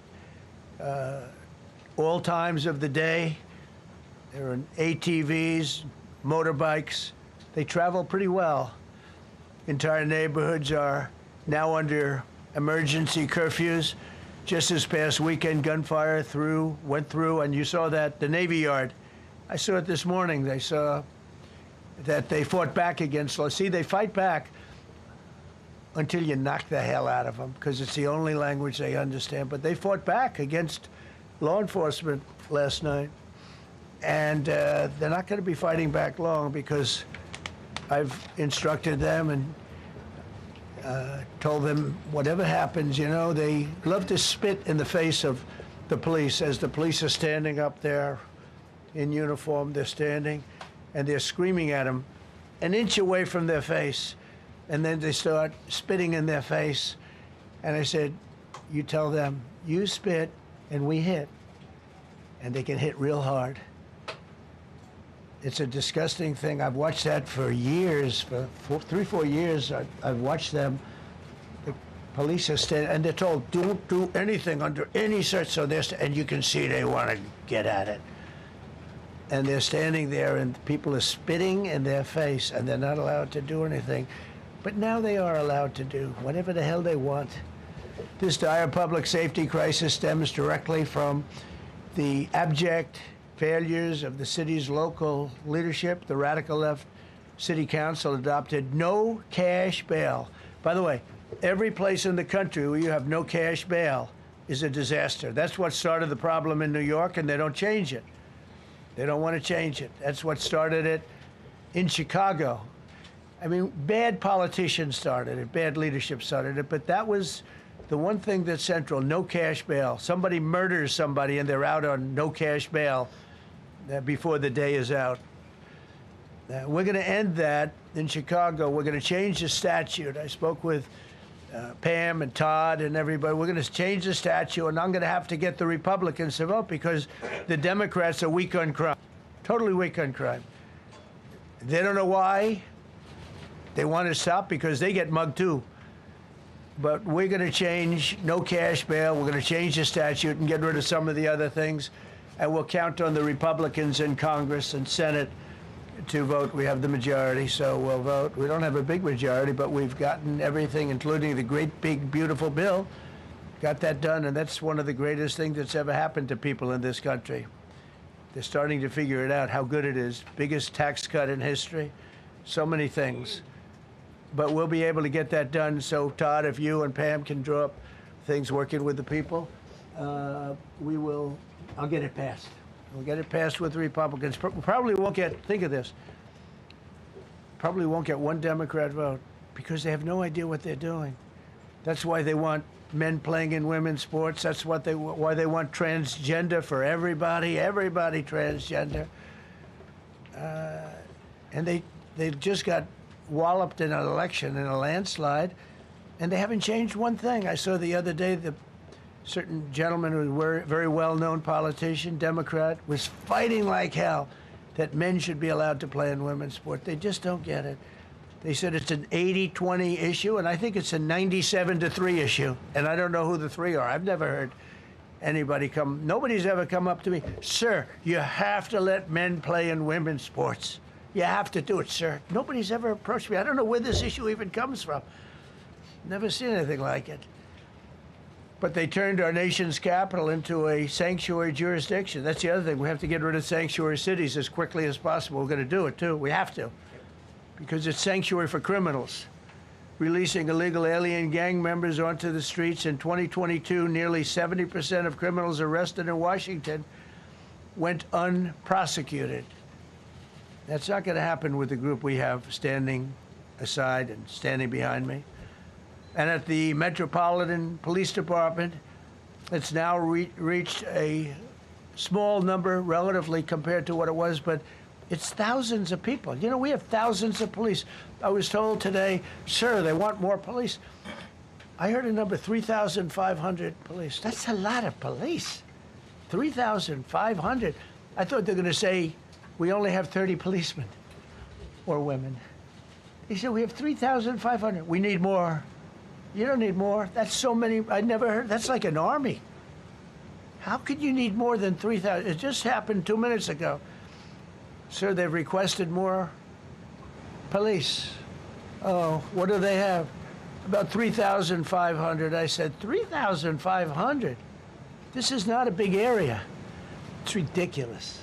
Speaker 7: all times of the day. There are ATVs, motorbikes. They travel pretty well. Entire neighborhoods are now under emergency curfews. Just this past weekend, gunfire went through, and you saw that, the Navy Yard. I saw it this morning. They saw that they fought back against law. See, they fight back until you knock the hell out of them, because it's the only language they understand. But they fought back against law enforcement last night. And they're not going to be fighting back long, because I've instructed them and told them whatever happens, you know, they love to spit in the face of the police. As the police are standing up there in uniform, they're standing and they're screaming at them an inch away from their face. And then they start spitting in their face. And I said, you tell them, you spit and we hit. And they can hit real hard. It's a disgusting thing. I've watched that for years, for 3-4 years. I've watched them. The police are standing, and they're told, don't do anything under any search. So and you can see they want to get at it. And they're standing there, and people are spitting in their face, and they're not allowed to do anything. But now they are allowed to do whatever the hell they want. This dire public safety crisis stems directly from the abject failures of the city's local leadership. The radical left city council adopted no cash bail. By the way, every place in the country where you have no cash bail is a disaster. That's what started the problem in New York, and they don't change it. They don't want to change it. That's what started it in Chicago. I mean, bad politicians started it, bad leadership started it, but that was the one thing that's central, no cash bail. Somebody murders somebody and they're out on no cash bail before the day is out. We're going to end that in Chicago. We're going to change the statute. I spoke with Pam and Todd and everybody. We're going to change the statute, and I'm going to have to get the Republicans to vote, because the Democrats are weak on crime, totally weak on crime. They don't know why. They want to stop because they get mugged too. But we're going to change no cash bail. We're going to change the statute and get rid of some of the other things. And we'll count on the Republicans in Congress and Senate to vote. We have the majority, so we'll vote. We don't have a big majority, but we've gotten everything, including the great, big, beautiful bill. Got that done, and that's one of the greatest things that's ever happened to people in this country. They're starting to figure it out, how good it is. Biggest tax cut in history. So many things. But we'll be able to get that done. So, Todd, if you and Pam can draw up things working with the people, I'll get it passed. We'll get it passed with the Republicans. Probably won't get, think of this, probably won't get one Democrat vote, because they have no idea what they're doing. That's why they want men playing in women's sports. That's why they want transgender for everybody transgender. And they just got walloped in an election, in a landslide, and they haven't changed one thing. I saw the other day the certain gentleman who was a very well-known politician, Democrat, was fighting like hell that men should be allowed to play in women's sport. They just don't get it. They said it's an 80-20 issue, and I think it's a 97-3 issue. And I don't know who the three are. I've never heard anybody nobody's ever come up to me, sir, you have to let men play in women's sports. You have to do it, sir. Nobody's ever approached me. I don't know where this issue even comes from. Never seen anything like it. But they turned our nation's capital into a sanctuary jurisdiction. That's the other thing. We have to get rid of sanctuary cities as quickly as possible. We're going to do it, too. We have to. Because it's sanctuary for criminals. Releasing illegal alien gang members onto the streets. In 2022, nearly 70% of criminals arrested in Washington went unprosecuted. That's not going to happen with the group we have standing aside and standing behind me. And at the Metropolitan Police Department, it's now reached a small number relatively compared to what it was, but it's thousands of people. You know, we have thousands of police. I was told today, sir, they want more police. I heard a number 3,500 police. That's a lot of police. 3,500. I thought they were going to say we only have 30 policemen or women. He said we have 3,500. We need more. You don't need more. That's so many. I never heard. That's like an army. How could you need more than 3,000? It just happened 2 minutes ago. Sir, they've requested more police. Oh, what do they have? About 3,500. I said, 3,500? This is not a big area. It's ridiculous.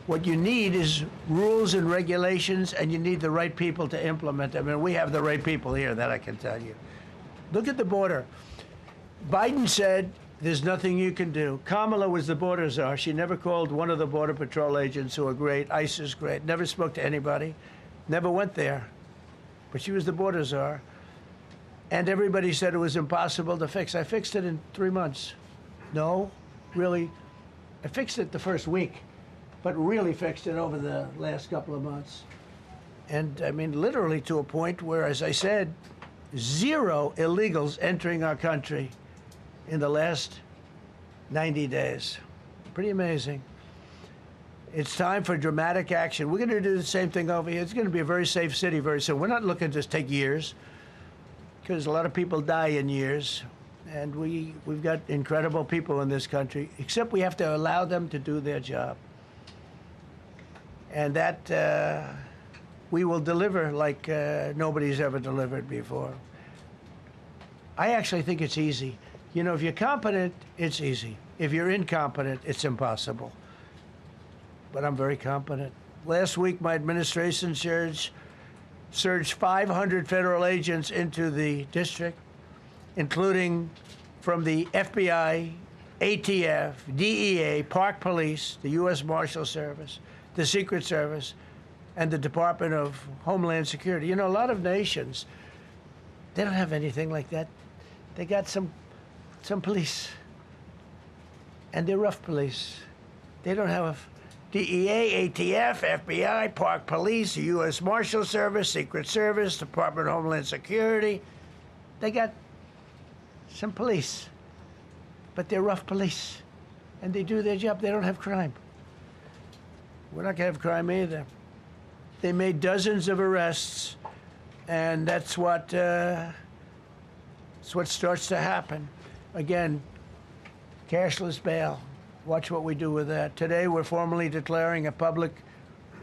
Speaker 7: What you need is rules and regulations, and you need the right people to implement them. And we have the right people here, that I can tell you. Look at the border. Biden said, there's nothing you can do. Kamala was the border czar. She never called one of the Border Patrol agents who are great. ICE is great. Never spoke to anybody. Never went there. But she was the border czar. And everybody said it was impossible to fix. I fixed it in 3 months. No, really. I fixed it the first week, but really fixed it over the last couple of months. And I mean, literally to a point where, as I said, 0 illegals entering our country in the last 90 days. Pretty amazing. It's time for dramatic action. We're going to do the same thing over here. It's going to be a very safe city very soon. We're not looking to take years, because a lot of people die in years. And we've got incredible people in this country, except we have to allow them to do their job. And that we will deliver like nobody's ever delivered before. I actually think it's easy. You know, if you're competent, it's easy. If you're incompetent, it's impossible. But I'm very competent. Last week, my administration surged 500 federal agents into the district, including from the FBI, ATF, DEA, Park Police, the U.S. Marshal Service, the Secret Service, and the Department of Homeland Security. You know, a lot of nations, they don't have anything like that. They got some police, and they're rough police. They don't have DEA, ATF, FBI, Park Police, the U.S. Marshal Service, Secret Service, Department of Homeland Security. They got some police, but they're rough police, and they do their job. They don't have crime. We're not going to have crime either. They made dozens of arrests, and that's what starts to happen. Again, cashless bail. Watch what we do with that. Today, we're formally declaring a public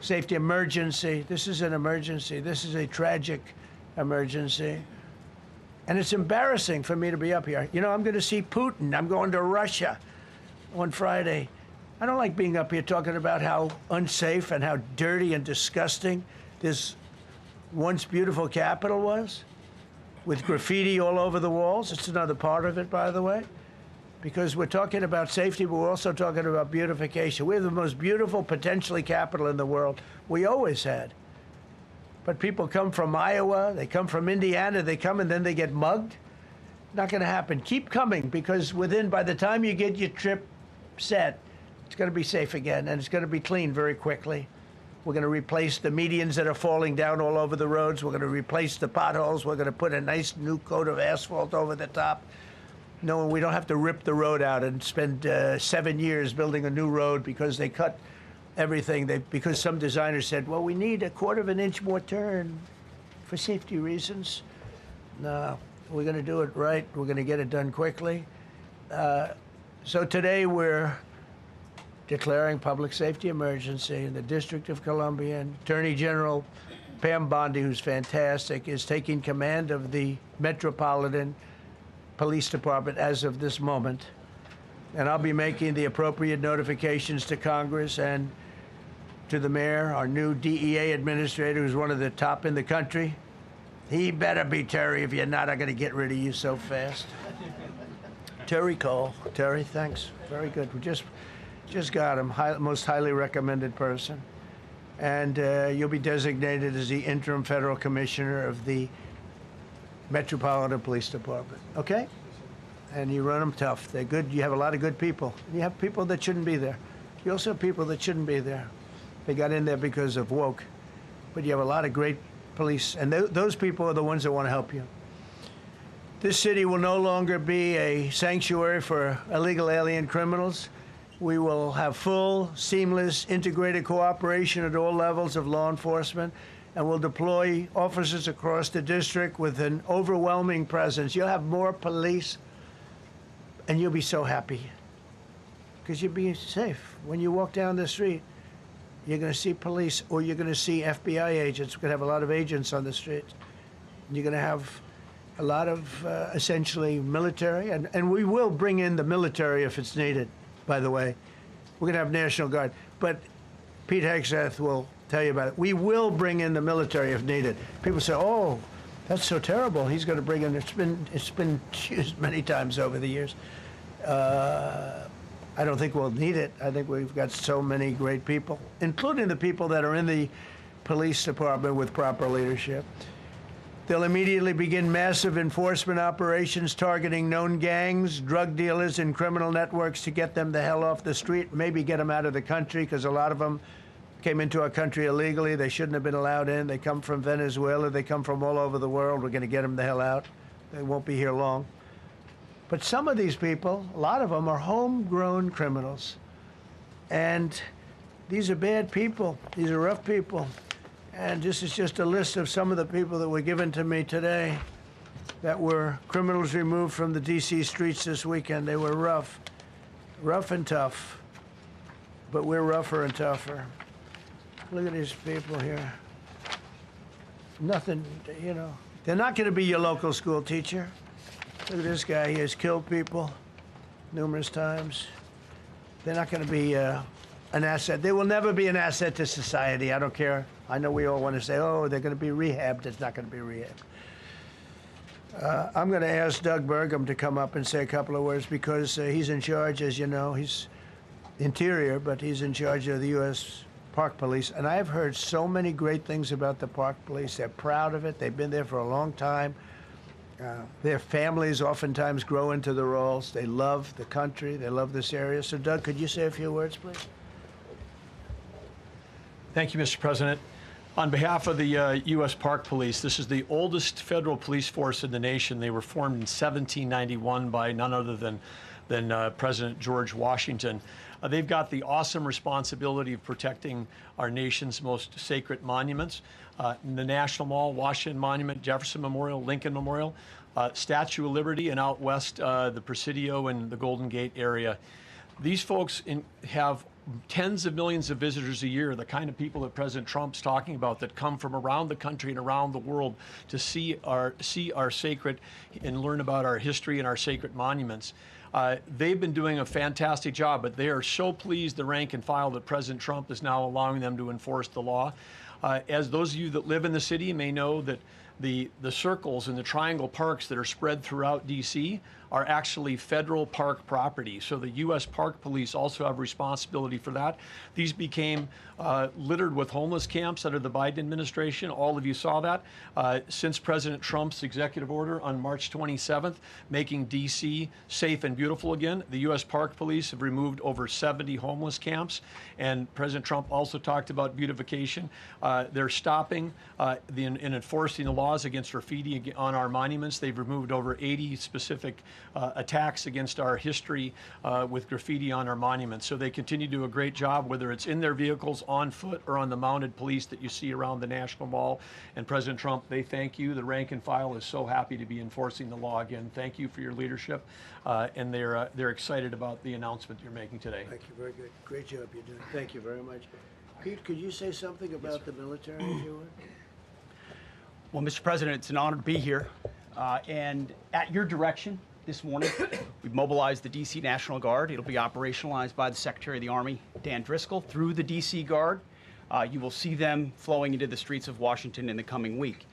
Speaker 7: safety emergency. This is an emergency. This is a tragic emergency. And it's embarrassing for me to be up here. You know, I'm going to see Putin. I'm going to Russia on Friday. I don't like being up here talking about how unsafe and how dirty and disgusting this once beautiful capital was, with graffiti all over the walls. It's another part of it, by the way, because we're talking about safety, but we're also talking about beautification. We have the most beautiful, potentially, capital in the world. We always had. But people come from Iowa, they come from Indiana, they come and then they get mugged. Not going to happen. Keep coming, because by the time you get your trip set, it's going to be safe again, and it's going to be clean very quickly. We're going to replace the medians that are falling down all over the roads. We're going to replace the potholes. We're going to put a nice new coat of asphalt over the top. No, we don't have to rip the road out and spend 7 years building a new road because they cut everything. Because some designers said, well, we need a 1/4 of an inch more turn for safety reasons. No, we're going to do it right. We're going to get it done quickly. So today we're declaring public safety emergency in the District of Columbia. And Attorney General Pam Bondi, who's fantastic, is taking command of the Metropolitan Police Department as of this moment. And I'll be making the appropriate notifications to Congress and to the mayor, our new DEA administrator, who's one of the top in the country. He better be Terry. If you're not, I'm going to get rid of you so fast. Terry Cole. Terry, thanks. Very good. We just got him. Most highly recommended person. And you'll be designated as the interim federal commissioner of the Metropolitan Police Department. Okay? And you run them tough. They're good. You have a lot of good people. You have people that shouldn't be there. You also have people that shouldn't be there. They got in there because of woke. But you have a lot of great police. And those people are the ones that want to help you. This city will no longer be a sanctuary for illegal alien criminals. We will have full, seamless, integrated cooperation at all levels of law enforcement, and we'll deploy officers across the district with an overwhelming presence. You'll have more police, and you'll be so happy because you'll be safe. When you walk down the street, you're going to see police, or you're going to see FBI agents. We're going to have a lot of agents on the streets. You're going to have a lot of essentially military, and we will bring in the military if it's needed, by the way. We're going to have National Guard. But Pete Hegseth will tell you about it. We will bring in the military if needed. People say, oh, that's so terrible. He's going to bring in, it's been used many times over the years. I don't think we'll need it. I think we've got so many great people, including the people that are in the police department with proper leadership. They'll immediately begin massive enforcement operations targeting known gangs, drug dealers, and criminal networks to get them the hell off the street, maybe get them out of the country, because a lot of them came into our country illegally. They shouldn't have been allowed in. They come from Venezuela. They come from all over the world. We're going to get them the hell out. They won't be here long. But some of these people, a lot of them, are homegrown criminals. And these are bad people. These are rough people. And this is just a list of some of the people that were given to me today that were criminals removed from the D.C. streets this weekend. They were rough and tough. But we're rougher and tougher. Look at these people here. Nothing, you know. They're not going to be your local school teacher. Look at this guy. He has killed people numerous times. They're not going to be an asset. They will never be an asset to society. I don't care. I know we all want to say, oh, they're going to be rehabbed. It's not going to be rehabbed. I'm going to ask Doug Burgum to come up and say a couple of words because he's in charge, as you know. He's Interior, but he's in charge of the U.S. Park Police. And I've heard so many great things about the Park Police. They're proud of it. They've been there for a long time. Their families oftentimes grow into the roles. They love the country. They love this area. So, Doug, could you say a few words, please?
Speaker 8: Thank you, Mr. President. On behalf of the U.S. Park Police, this is the oldest federal police force in the nation. They were formed in 1791 by none other than President George Washington. They've got the awesome responsibility of protecting our nation's most sacred monuments. The National Mall, Washington Monument, Jefferson Memorial, Lincoln Memorial, Statue of Liberty, and out west, the Presidio and the Golden Gate area. These folks have tens of millions of visitors a year, the kind of people that President Trump's talking about that come from around the country and around the world to see our sacred and learn about our history and our sacred monuments. They've been doing a fantastic job, but they are so pleased, the rank and file, that President Trump is now allowing them to enforce the law. As those of you that live in the city may know, that the circles and the triangle parks that are spread throughout D.C. are actually federal park property. So the U.S. Park Police also have responsibility for that. These became littered with homeless camps under the Biden administration. All of you saw that. Since President Trump's executive order on March 27th, making D.C. safe and beautiful again, the U.S. Park Police have removed over 70 homeless camps. And President Trump also talked about beautification. They're stopping and enforcing the laws against graffiti on our monuments. They've removed over 80 specific attacks against our history with graffiti on our monuments. So they continue to do a great job, whether it's in their vehicles, on foot, or on the mounted police that you see around the National Mall. And President Trump, they thank you. The rank and file is so happy to be enforcing the law again. Thank you for your leadership. And they're excited about the announcement you're making today.
Speaker 7: Thank you. Very good. Great job you're doing. Thank you very much. Pete, could you say something about the military, if you would?
Speaker 9: Well, Mr. President, it's an honor to be here. And at your direction this morning, we've mobilized the D.C. National Guard. It'll be operationalized by the Secretary of the Army, Dan Driscoll, through the D.C. Guard. You will see them flowing into the streets of Washington in the coming week.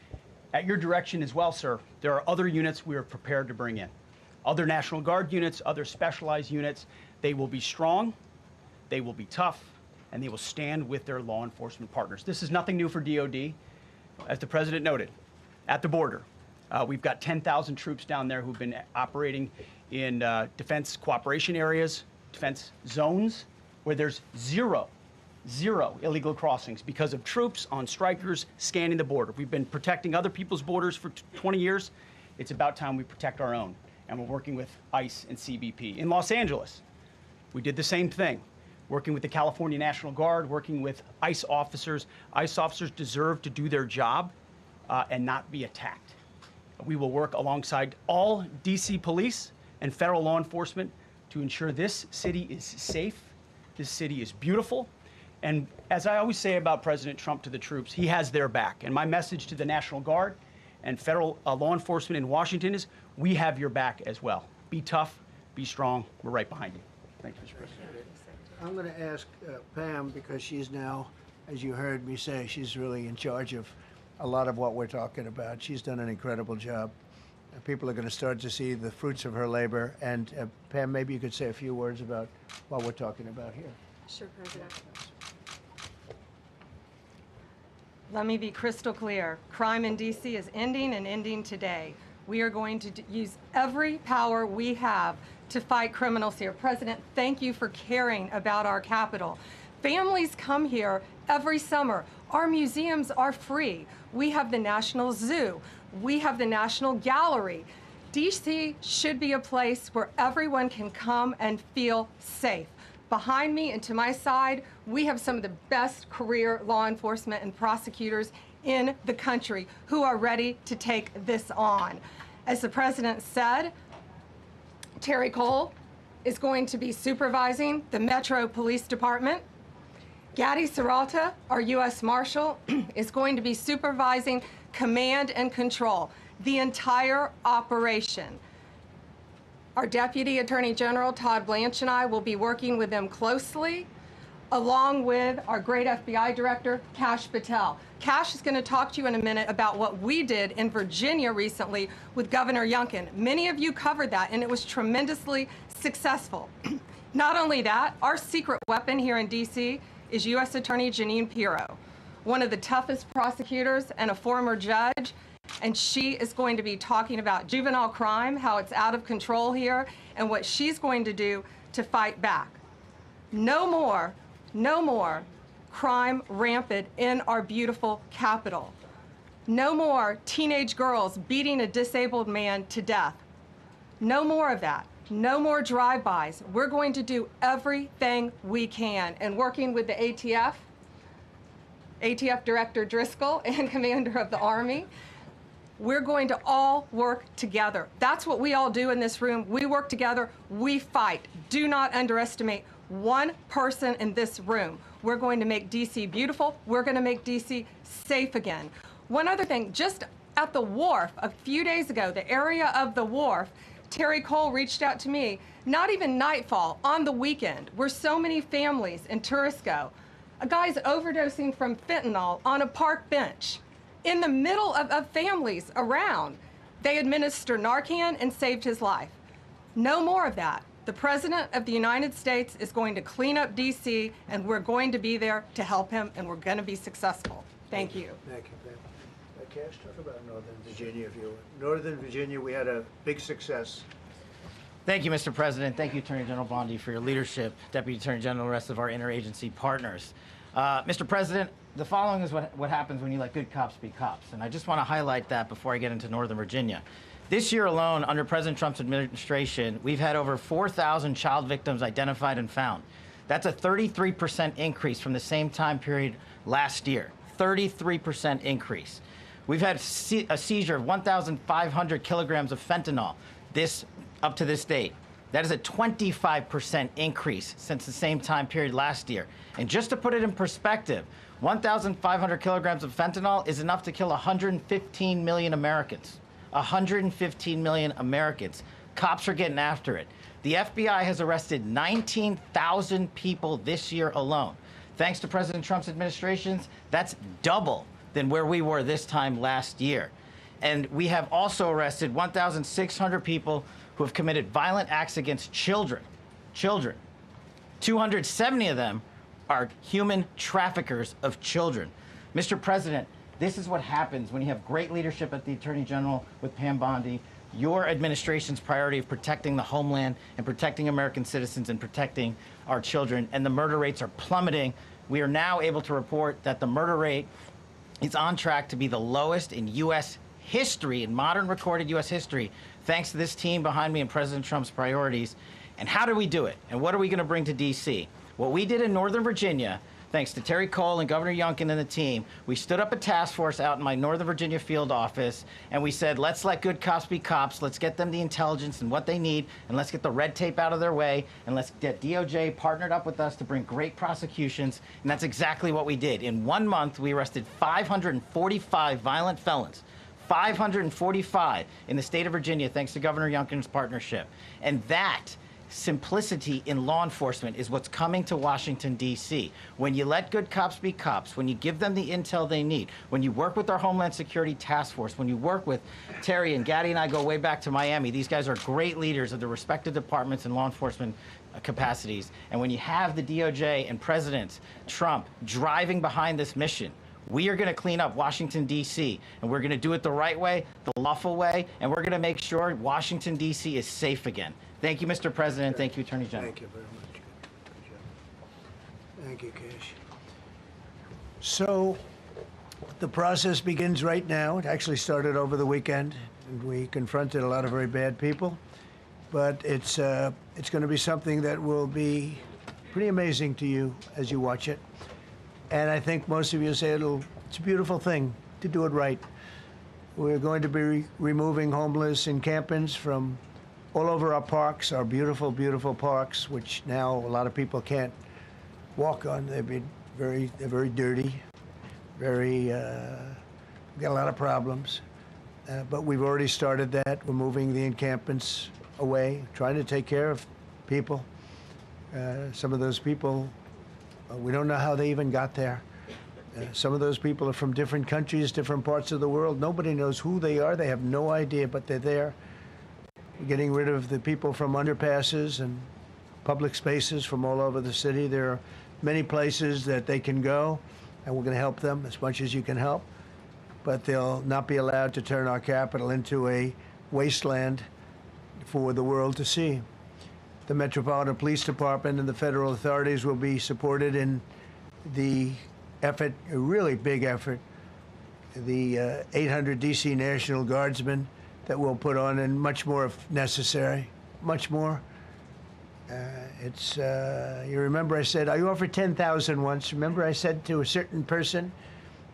Speaker 9: At your direction as well, sir, there are other units we are prepared to bring in. Other National Guard units, other specialized units. They will be strong, they will be tough, and they will stand with their law enforcement partners. This is nothing new for DOD. As the President noted, at the border, we've got 10,000 troops down there who've been operating in defense cooperation areas, defense zones, where there's zero illegal crossings because of troops on strikers scanning the border. We've been protecting other people's borders for 20 years. it's about time we protect our own. And we're working with ICE and CBP. In Los Angeles, we did the same thing, working with the California National Guard, working with ICE officers. ICE officers deserve to do their job and not be attacked. We will work alongside all DC police and federal law enforcement to ensure this city is safe, this city is beautiful. And as I always say about President Trump to the troops, he has their back. And my message to the National Guard and federal law enforcement in Washington is, we have your back as well. Be tough, be strong, we're right behind you. Thank you, Mr. President.
Speaker 7: I'm going to ask Pam, because she's now, as you heard me say, she's really in charge of a lot of what we're talking about. She's done an incredible job. People are going to start to see the fruits of her labor. And Pam, maybe you could say a few words about what we're talking about here.
Speaker 10: Sure, President. Let me be crystal clear. Crime in D.C. is ending and ending today. We are going to use every power we have to fight criminals here. President, thank you for caring about our capital. Families come here every summer. Our museums are free. We have the National Zoo. We have the National Gallery. D.C. should be a place where everyone can come and feel safe. Behind me and to my side, we have some of the best career law enforcement and prosecutors in the country who are ready to take this on. As the president said, Terry Cole is going to be supervising the Metro Police Department. Gaddy Serralta, our U.S. Marshal, is going to be supervising command and control, the entire operation. Our Deputy Attorney General, Todd Blanche, and I will be working with them closely, along with our great FBI Director, Kash Patel. Kash is going to talk to you in a minute about what we did in Virginia recently with Governor Youngkin. Many of you covered that, and it was tremendously successful. Not only that, our secret weapon here in D.C. is U.S. Attorney Jeanine Pirro, one of the toughest prosecutors and a former judge. And she is going to be talking about juvenile crime, how it's out of control here, and what she's going to do to fight back. No more crime rampant in our beautiful capital. No more teenage girls beating a disabled man to death. No more of that. No more drive-bys. We're going to do everything we can. And working with the ATF Director Driscoll and Commander of the Army, we're going to all work together. That's what we all do in this room. We work together, we fight. Do not underestimate one person in this room. We're going to make D.C. beautiful. We're going to make D.C. safe again. One other thing, just at the wharf a few days ago, the area of the wharf, Terry Cole reached out to me, not even nightfall, on the weekend, where so many families and tourists go. A guy's overdosing from fentanyl on a park bench. In the middle of families around, they administer Narcan and saved his life. No more of that. The President of the United States is going to clean up D.C., and we're going to be there to help him, and we're going to be successful. Thank you.
Speaker 7: Thank you, Pam. Cash, talk about Northern Virginia, if you will. Northern Virginia, we had a big success.
Speaker 11: Thank you, Mr. President. Thank you, Attorney General Bondi, for your leadership, Deputy Attorney General, and the rest of our interagency partners. Mr. President, the following is what happens when you let good cops be cops, and I just want to highlight that before I get into Northern Virginia. This year alone, under President Trump's administration, we've had over 4,000 child victims identified and found. That's a 33% increase from the same time period last year. 33% increase. We've had a seizure of 1,500 kilograms of fentanyl up to this date. That is a 25% increase since the same time period last year. And just to put it in perspective, 1,500 kilograms of fentanyl is enough to kill 115 million Americans. 115 million Americans. Cops are getting after it. The FBI has arrested 19,000 people this year alone. Thanks to President Trump's administrations, that's double than where we were this time last year. And we have also arrested 1,600 people who have committed violent acts against children. 270 of them are human traffickers of children. Mr. President, this is what happens when you have great leadership at the Attorney General with Pam Bondi, your administration's priority of protecting the homeland and protecting American citizens and protecting our children, and the murder rates are plummeting. We are now able to report that the murder rate is on track to be the lowest in U.S. history, in modern recorded U.S. history, thanks to this team behind me and President Trump's priorities. And how do we do it? And what are we going to bring to D.C.? What we did in Northern Virginia, thanks to Terry Cole and Governor Youngkin and the team, we stood up a task force out in my Northern Virginia field office, and we said, let's let good cops be cops. Let's get them the intelligence and what they need, and let's get the red tape out of their way, and let's get DOJ partnered up with us to bring great prosecutions. And that's exactly what we did. In 1 month, we arrested 545 violent felons. 545 in the state of Virginia, thanks to Governor Youngkin's partnership. And that simplicity in law enforcement is what's coming to Washington, D.C. When you let good cops be cops, when you give them the intel they need, when you work with our Homeland Security Task Force, when you work with Terry and Gaddy and I go way back to Miami, these guys are great leaders of the respective departments and law enforcement capacities. And when you have the DOJ and President Trump driving behind this mission, we are going to clean up Washington, D.C., and we're going to do it the right way, the lawful way, and we're going to make sure Washington, D.C. is safe again. Thank you, Mr. President. Thank you, Attorney General.
Speaker 7: Thank you very much. Good job. Thank you, Cash. So the process begins right now. It actually started over the weekend, and we confronted a lot of very bad people. But it's going to be something that will be pretty amazing to you as you watch it. And I think most of you say it's a beautiful thing to do it right. We're going to be removing homeless encampments from all over our parks, our beautiful, beautiful parks, which now a lot of people can't walk on. They're very dirty, we got a lot of problems. But we've already started that. We're moving the encampments away, trying to take care of people. Some of those people, we don't know how they even got there. Some of those people are from different countries, different parts of the world. Nobody knows who they are. They have no idea, but they're there. We're getting rid of the people from underpasses and public spaces from all over the city. There are many places that they can go, and we're going to help them as much as you can help. But they'll not be allowed to turn our capital into a wasteland for the world to see. The Metropolitan Police Department and the federal authorities will be supported in the effort, a really big effort, the 800 D.C. National Guardsmen that we'll put on, and much more if necessary, much more. You remember I said, I offered 10,000 once. Remember I said to a certain person,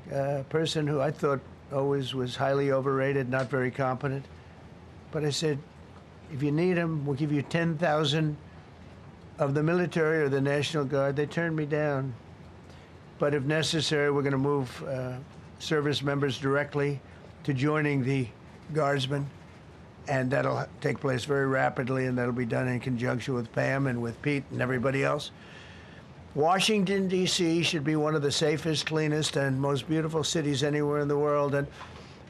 Speaker 7: who I thought always was highly overrated, not very competent, but I said, if you need them, we'll give you 10,000 of the military or the National Guard. They turned me down. But if necessary, we're going to move service members directly to joining the Guardsmen, and that'll take place very rapidly, and that'll be done in conjunction with Pam and with Pete and everybody else. Washington, D.C. should be one of the safest, cleanest, and most beautiful cities anywhere in the world, and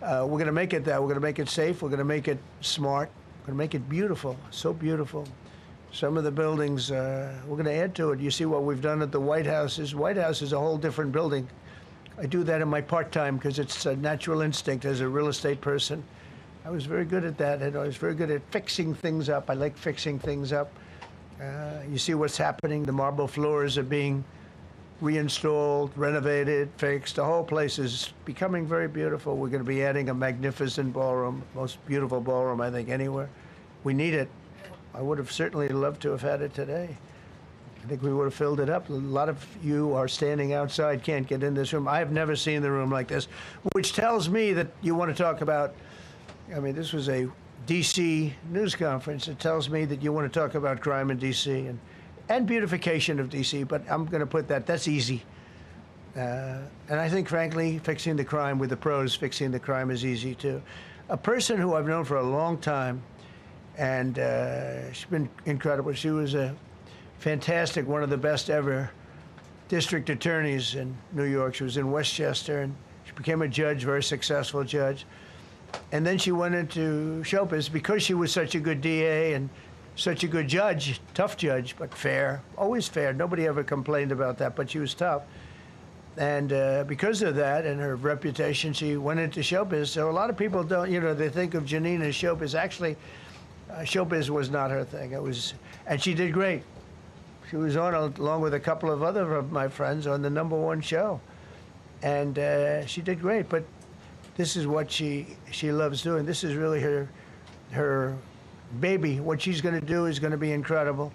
Speaker 7: we're going to make it that. We're going to make it safe. We're going to make it smart. We're going to make it beautiful, so beautiful. Some of the buildings, we're going to add to it. You see what we've done at the White House. White House is a whole different building. I do that in my part-time because it's a natural instinct as a real estate person. I was very good at that, and I was very good at fixing things up. I like fixing things up. You see what's happening. The marble floors are being reinstalled, renovated, fixed. The whole place is becoming very beautiful. We're going to be adding a magnificent ballroom, most beautiful ballroom, I think, anywhere. We need it. I would have certainly loved to have had it today. I think we would have filled it up. A lot of you are standing outside, can't get in this room. I have never seen the room like this, which tells me that you want to talk about, I mean, this was a D.C. news conference. It tells me that you want to talk about crime in D.C. and beautification of D.C., but I'm going to put that's easy. And I think, frankly, fixing the crime with the pros, fixing the crime is easy, too. A person who I've known for a long time, and she's been incredible. She was a fantastic, one of the best ever district attorneys in New York. She was in Westchester, and she became a judge, very successful judge. And then she went into showbiz because she was such a good DA and such a good judge, tough judge, but fair, always fair. Nobody ever complained about that, but she was tough. And because of that and her reputation, she went into showbiz. So a lot of people don't, they think of Janine as showbiz. Actually, showbiz was not her thing. And she did great. She was on, along with a couple of other of my friends, on the #1 show. And she did great. But this is what she loves doing. This is really her baby. What she's going to do is going to be incredible.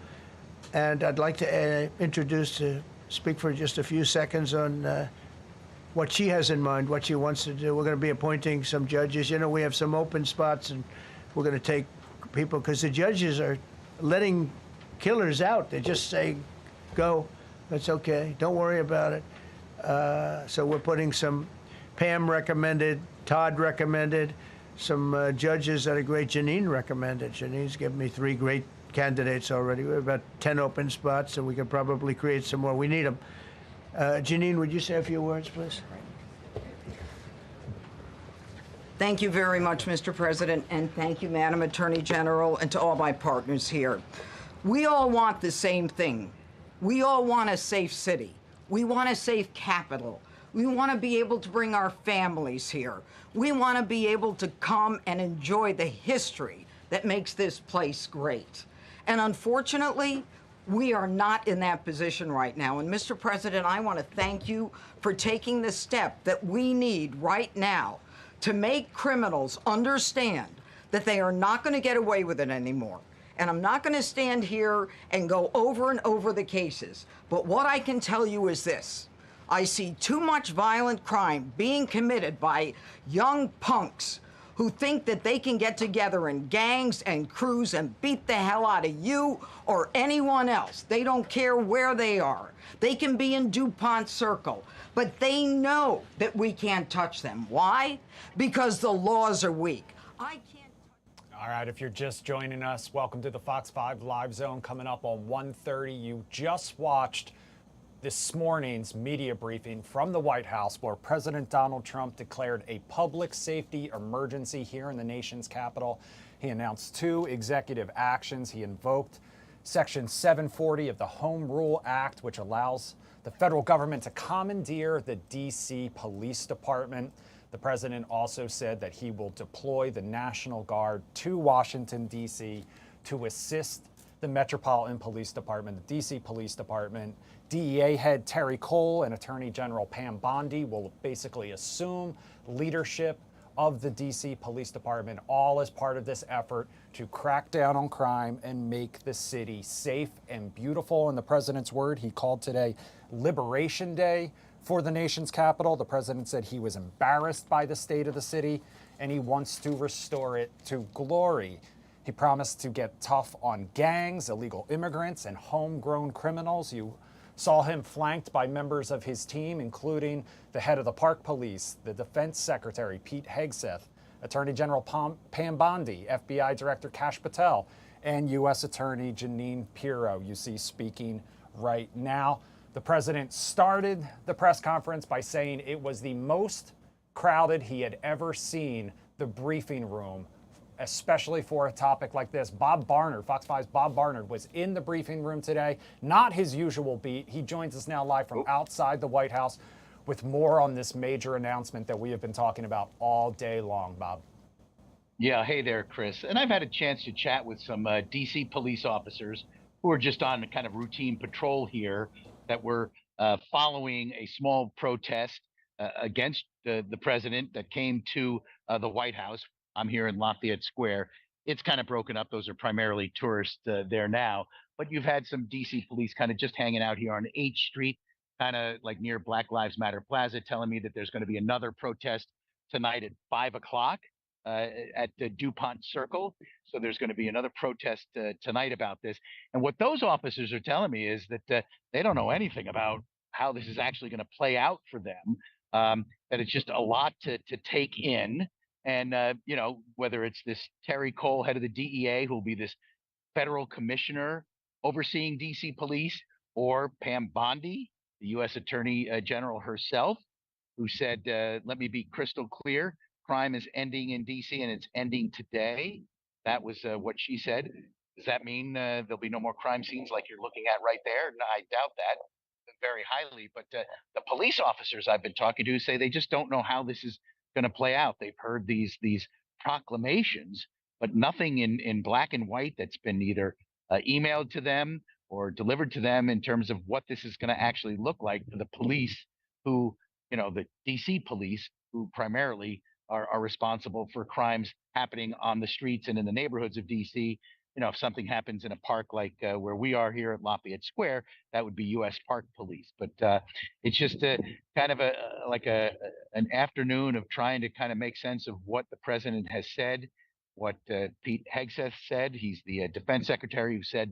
Speaker 7: And I'd like to speak for just a few seconds on what she has in mind, what she wants to do. We're going to be appointing some judges. You know, we have some open spots, and we're going to take people, because the judges are letting killers out. They just say, go, that's okay, don't worry about it. So we're putting some, Pam recommended, Todd recommended, some judges that are great. Janine recommended. Janine's given me 3 great candidates already. We have about 10 open spots, and we could probably create some more. We need them. Janine, would you say a few words, please?
Speaker 12: Thank you very much, Mr. President, and thank you, Madam Attorney General, and to all my partners here. We all want the same thing. We all want a safe city. We want a safe capital. We want to be able to bring our families here. We want to be able to come and enjoy the history that makes this place great. And unfortunately, we are not in that position right now. And Mr. President, I want to thank you for taking the step that we need right now to make criminals understand that they are not going to get away with it anymore. And I'm not going to stand here and go over and over the cases. But what I can tell you is this. I see too much violent crime being committed by young punks who think that they can get together in gangs and crews and beat the hell out of you or anyone else. They don't care where they are. They can be in DuPont Circle, but they know that we can't touch them. Why? Because the laws are weak. I can't.
Speaker 1: All right, if you're just joining us, welcome to the Fox 5 Live Zone coming up on 1:30. You just watched this morning's media briefing from the White House, where President Donald Trump declared a public safety emergency here in the nation's capital. He announced 2 executive actions. He invoked Section 740 of the Home Rule Act, which allows the federal government to commandeer the D.C. Police Department. The president also said that he will deploy the National Guard to Washington, D.C. to assist the Metropolitan Police Department, the D.C. Police Department. DEA head Terry Cole and Attorney General Pam Bondi will basically assume leadership of the D.C. Police Department, all as part of this effort to crack down on crime and make the city safe and beautiful. In the president's word, he called today Liberation Day for the nation's capital. The president said he was embarrassed by the state of the city and he wants to restore it to glory. He promised to get tough on gangs, illegal immigrants, and homegrown criminals. You saw him flanked by members of his team, including the head of the Park Police, the Defense Secretary, Pete Hegseth, Attorney General Pam Bondi, FBI Director Kash Patel, and U.S. Attorney Jeanine Pirro, you see speaking right now. The president started the press conference by saying it was the most crowded he had ever seen the briefing room, especially for a topic like this. Bob Barnard, Fox 5's Bob Barnard, was in the briefing room today, not his usual beat. He joins us now live from outside the White House with more on this major announcement that we have been talking about all day long. Bob.
Speaker 5: Yeah, hey there, Chris. And I've had a chance to chat with some D.C. police officers who are just on kind of routine patrol here that were following a small protest against the president that came to the White House. I'm here in Lafayette Square. It's kind of broken up. Those are primarily tourists there now. But you've had some D.C. police kind of just hanging out here on H Street, kind of like near Black Lives Matter Plaza, telling me that there's going to be another protest tonight at 5 o'clock at the DuPont Circle. So there's going to be another protest tonight about this. And what those officers are telling me is that they don't know anything about how this is actually going to play out for them, that it's just a lot to take in. And, you know, whether it's this Terry Cole, head of the DEA, who will be this federal commissioner overseeing D.C. police, or Pam Bondi, the U.S. Attorney General herself, who said, let me be crystal clear, crime is ending in D.C. and it's ending today. That was what she said. Does that mean there'll be no more crime scenes like you're looking at right there? No, I doubt that very highly. But the police officers I've been talking to say they just don't know how this is going to play out. They've heard these proclamations, but nothing in black and white that's been either emailed to them or delivered to them in terms of what this is going to actually look like for the police who, you know, the DC police who primarily are responsible for crimes happening on the streets and in the neighborhoods of DC. You know, if something happens in a park like where we are here at Lafayette Square, that would be U.S. Park Police. But it's just a kind of an afternoon of trying to kind of make sense of what the president has said, what Pete Hegseth said. He's the defense secretary who said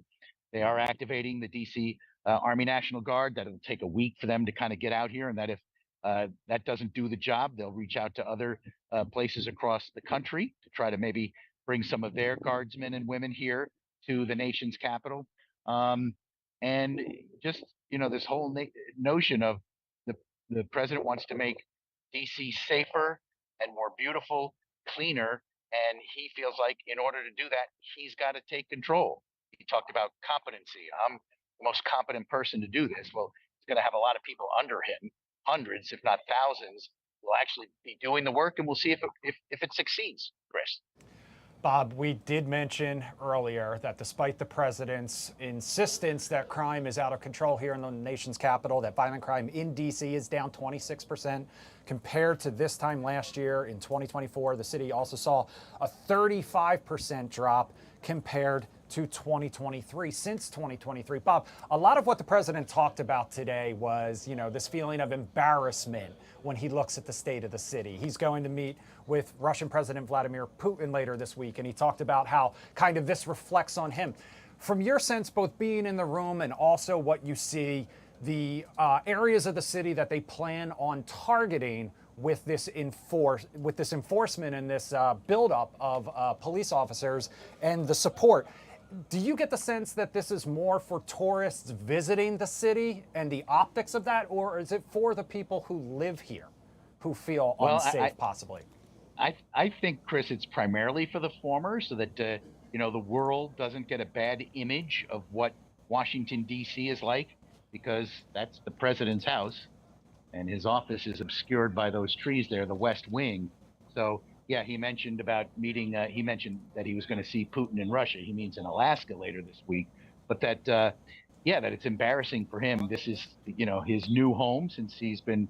Speaker 5: they are activating the DC Army National Guard, that it'll take a week for them to kind of get out here, and that if that doesn't do the job, they'll reach out to other places across the country to try to maybe bring some of their guardsmen and women here to the nation's capital. And just, this whole notion of the president wants to make DC safer and more beautiful, cleaner, and he feels like in order to do that, he's got to take control. He talked about competency. I'm the most competent person to do this. Well, he's going to have a lot of people under him, hundreds, if not thousands, will actually be doing the work, and we'll see if it succeeds, Chris.
Speaker 1: Bob, we did mention earlier that despite the president's insistence that crime is out of control here in the nation's capital, that violent crime in D.C. is down 26% compared to this time last year in 2024. The city also saw a 35% drop compared to 2023, since 2023. Bob, a lot of what the president talked about today was, this feeling of embarrassment when he looks at the state of the city. He's going to meet with Russian President Vladimir Putin later this week, and he talked about how kind of this reflects on him. From your sense, both being in the room and also what you see, the areas of the city that they plan on targeting with this enforcement and this buildup of police officers and the support, do you get the sense that this is more for tourists visiting the city and the optics of that, or is it for the people who live here who feel unsafe, possibly?
Speaker 5: I think, Chris, it's primarily for the former, so that the world doesn't get a bad image of what Washington, D.C. is like, because that's the president's house, and his office is obscured by those trees there, the West Wing. So, yeah, he mentioned about meeting, he mentioned that he was going to see Putin in Russia. He means in Alaska later this week. But that, that it's embarrassing for him. This is, his new home since he's been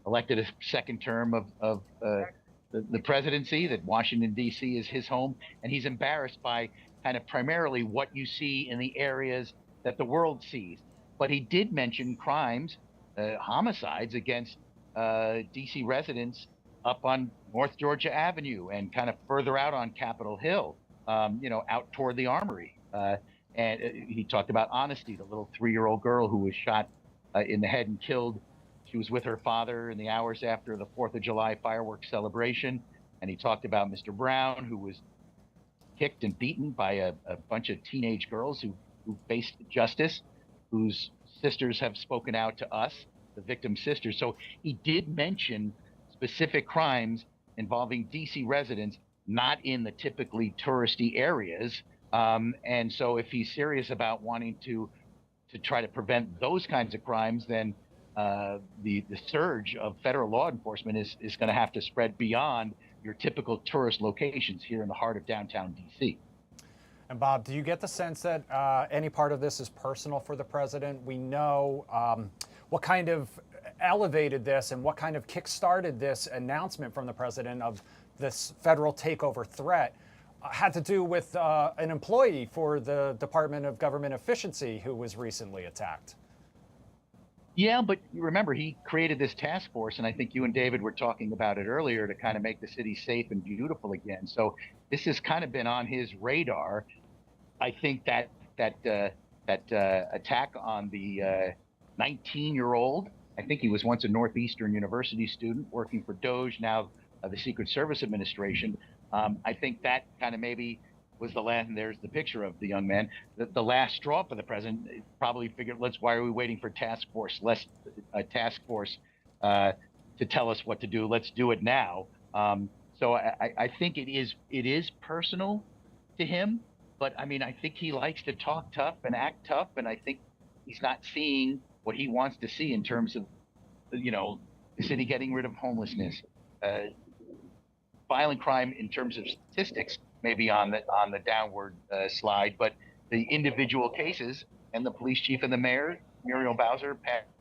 Speaker 5: elected a second term of the presidency, that Washington, D.C. is his home. And he's embarrassed by kind of primarily what you see in the areas that the world sees. But he did mention crimes, homicides against D.C. residents up on North Georgia Avenue and kind of further out on Capitol Hill, out toward the Armory. And he talked about honesty, the little 3-year-old girl who was shot in the head and killed. She was with her father in the hours after the 4th of July fireworks celebration. And he talked about Mr. Brown, who was kicked and beaten by a bunch of teenage girls who faced justice, whose sisters have spoken out to us, the victim's sisters. So he did mention specific crimes involving DC residents, not in the typically touristy areas. And so if he's serious about wanting to try to prevent those kinds of crimes, then the surge of federal law enforcement is going to have to spread beyond your typical tourist locations here in the heart of downtown DC.
Speaker 1: And Bob, do you get the sense that any part of this is personal for the president? We know what kind of elevated this and what kind of kick-started this announcement from the president of this federal takeover threat had to do with an employee for the Department of Government Efficiency who was recently attacked.
Speaker 5: Yeah, but remember, he created this task force, and I think you and David were talking about it earlier, to kind of make the city safe and beautiful again. So this has kind of been on his radar. I think that attack on the 19-year-old, I think he was once a Northeastern University student working for DOJ, now the Secret Service Administration. I think that kind of maybe was the last, and there's the picture of the young man, the last straw for the president. Probably figured, why are we waiting for task force to tell us what to do? Let's do it now. So I think it is personal to him, but I mean, I think he likes to talk tough and act tough, and I think he's not seeing what he wants to see in terms of, the city getting rid of homelessness, violent crime in terms of statistics, maybe on the downward slide, but the individual cases, and the police chief and the mayor, Muriel Bowser,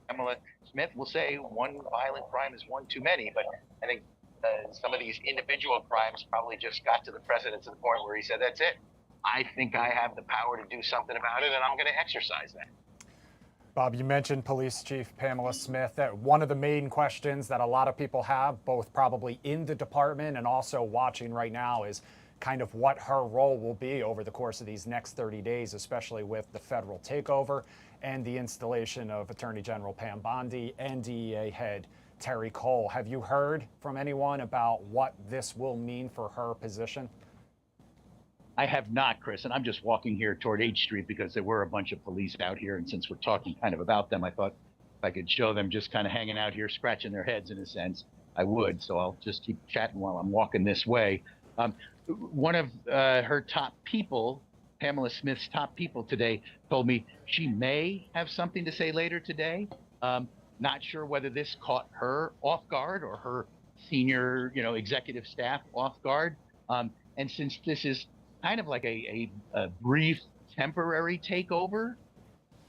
Speaker 5: Pamela Smith, will say one violent crime is one too many. But I think some of these individual crimes probably just got to the president to the point where he said, that's it. I think I have the power to do something about it, and I'm going to exercise that.
Speaker 1: Bob, you mentioned Police Chief Pamela Smith. That one of the main questions that a lot of people have, both probably in the department and also watching right now, is kind of what her role will be over the course of these next 30 days, especially with the federal takeover and the installation of Attorney General Pam Bondi and DEA head Terry Cole. Have you heard from anyone about what this will mean for her position?
Speaker 5: I have not, Chris, and I'm just walking here toward H Street because there were a bunch of police out here, and since we're talking kind of about them, I thought if I could show them just kind of hanging out here, scratching their heads in a sense, I would. So I'll just keep chatting while I'm walking this way. One of her top people, Pamela Smith's top people today, told me she may have something to say later today. Not sure whether this caught her off guard or her senior, executive staff off guard. And since this is kind of like a brief temporary takeover,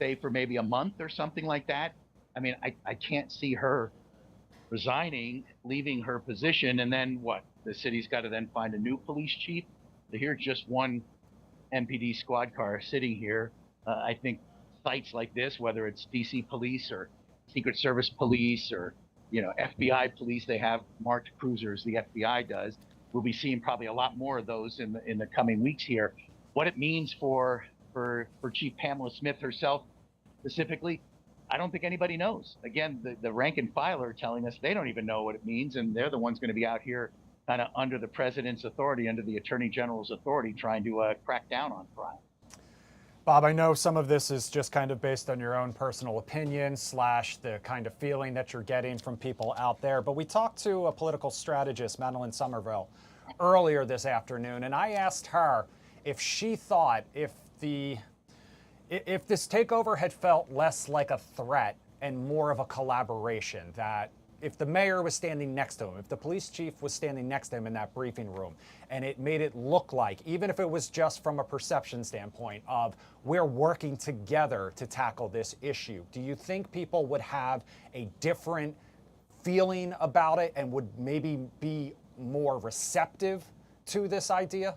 Speaker 5: say for maybe a month or something like that, I mean, I can't see her resigning, leaving her position, and then what? The city's got to then find a new police chief. So here's just one MPD squad car sitting here. I think sites like this, whether it's DC police or Secret Service police or FBI police, they have marked cruisers. The FBI does. We'll be seeing probably a lot more of those in the coming weeks here. What it means for Chief Pamela Smith herself specifically, I don't think anybody knows. Again, the rank and file are telling us they don't even know what it means, and they're the ones going to be out here kind of under the president's authority, under the attorney general's authority, trying to crack down on crime.
Speaker 1: Bob, I know some of this is just kind of based on your own personal opinion / the kind of feeling that you're getting from people out there, but we talked to a political strategist, Madeline Somerville, earlier this afternoon, and I asked her if she thought if this takeover had felt less like a threat and more of a collaboration, that if the mayor was standing next to him, if the police chief was standing next to him in that briefing room, and it made it look like, even if it was just from a perception standpoint of we're working together to tackle this issue, do you think people would have a different feeling about it and would maybe be more receptive to this idea?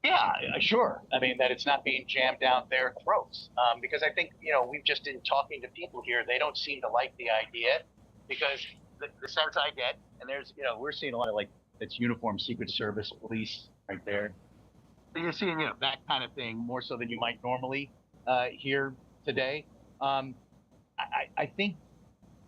Speaker 5: Yeah, sure. I mean, that it's not being jammed down their throats. Because I think, we've just been talking to people here. They don't seem to like the idea because the sense I get, and there's, we're seeing a lot of it's uniformed Secret Service police right there. So you're seeing, that kind of thing more so than you might normally hear today. I think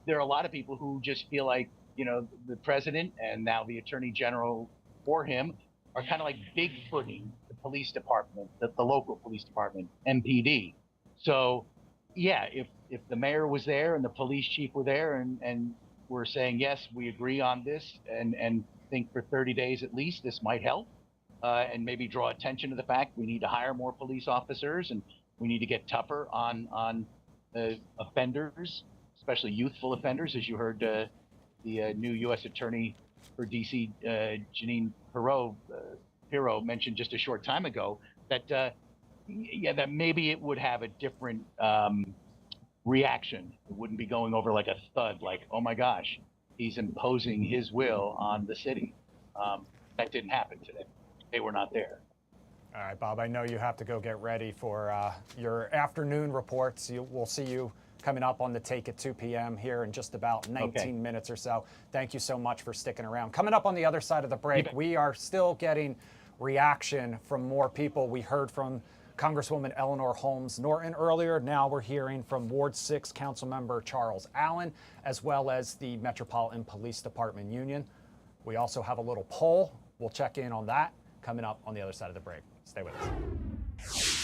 Speaker 5: there are a lot of people who just feel like, the president and now the attorney general for him are kind of like bigfooting the police department, the local police department, MPD. So, yeah, if the mayor was there and the police chief were there and we're saying, yes, we agree on this and think for 30 days at least this might help and maybe draw attention to the fact we need to hire more police officers and we need to get tougher on offenders, especially youthful offenders, as you heard the new U.S. attorney for D.C., Janine Pirro mentioned just a short time ago, that that maybe it would have a different reaction. It wouldn't be going over like a thud, like, oh my gosh, he's imposing his will on the city. That didn't happen today. They were not there.
Speaker 1: All right, Bob, I know you have to go get ready for your afternoon reports. We'll see you coming up on the take at 2 p.m. here in just about 19 minutes or so. Thank you so much for sticking around. Coming up on the other side of the break, we are still getting reaction from more people. We heard from Congresswoman Eleanor Holmes Norton earlier. Now we're hearing from Ward 6 Councilmember Charles Allen, as well as the Metropolitan Police Department Union. We also have a little poll. We'll check in on that coming up on the other side of the break. Stay with us.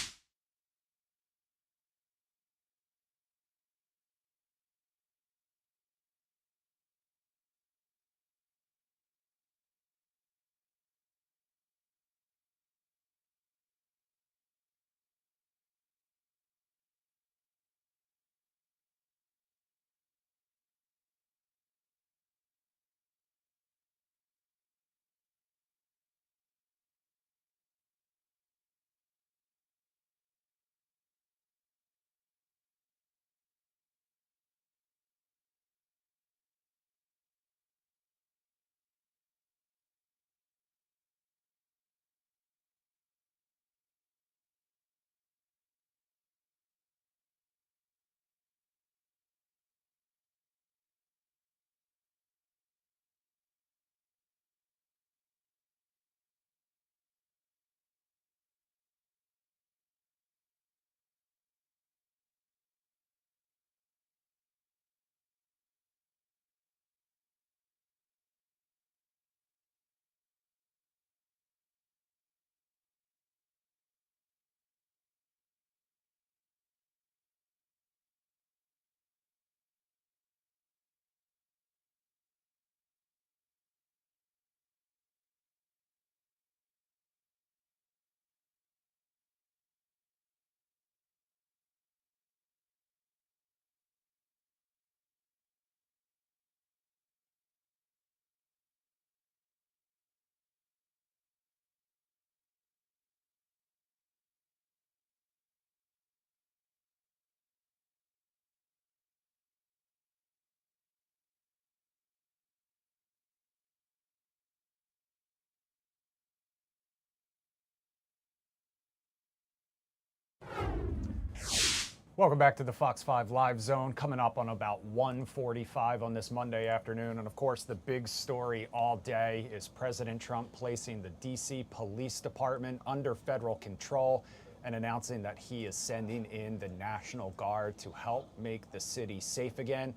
Speaker 1: Welcome back to the Fox 5 Live Zone, coming up on about 1:45 on this Monday afternoon. And of course, the big story all day is President Trump placing the D.C. Police Department under federal control and announcing that he is sending in the National Guard to help make the city safe again.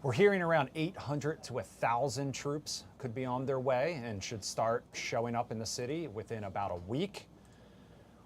Speaker 1: We're hearing around 800 to 1,000 troops could be on their way and should start showing up in the city within about a week.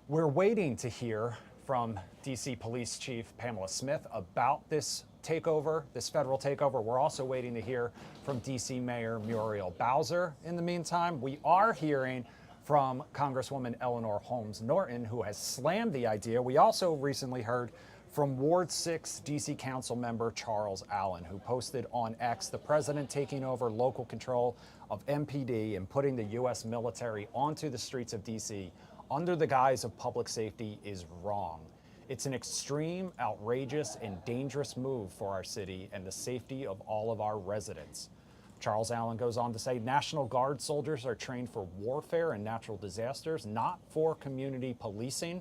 Speaker 1: We're waiting to hear from D.C. Police Chief Pamela Smith about this takeover, this federal takeover. We're also waiting to hear from D.C. Mayor Muriel Bowser. In the meantime, we are hearing from Congresswoman Eleanor Holmes Norton, who has slammed the idea. We also recently heard from Ward 6 D.C. Council member Charles Allen, who posted on X, the president taking over local control of MPD and putting the U.S. military onto the streets of D.C. under the guise of public safety is wrong. It's an extreme, outrageous, and dangerous move for our city and the safety of all of our residents. Charles Allen goes on to say National Guard soldiers are trained for warfare and natural disasters, not for community policing.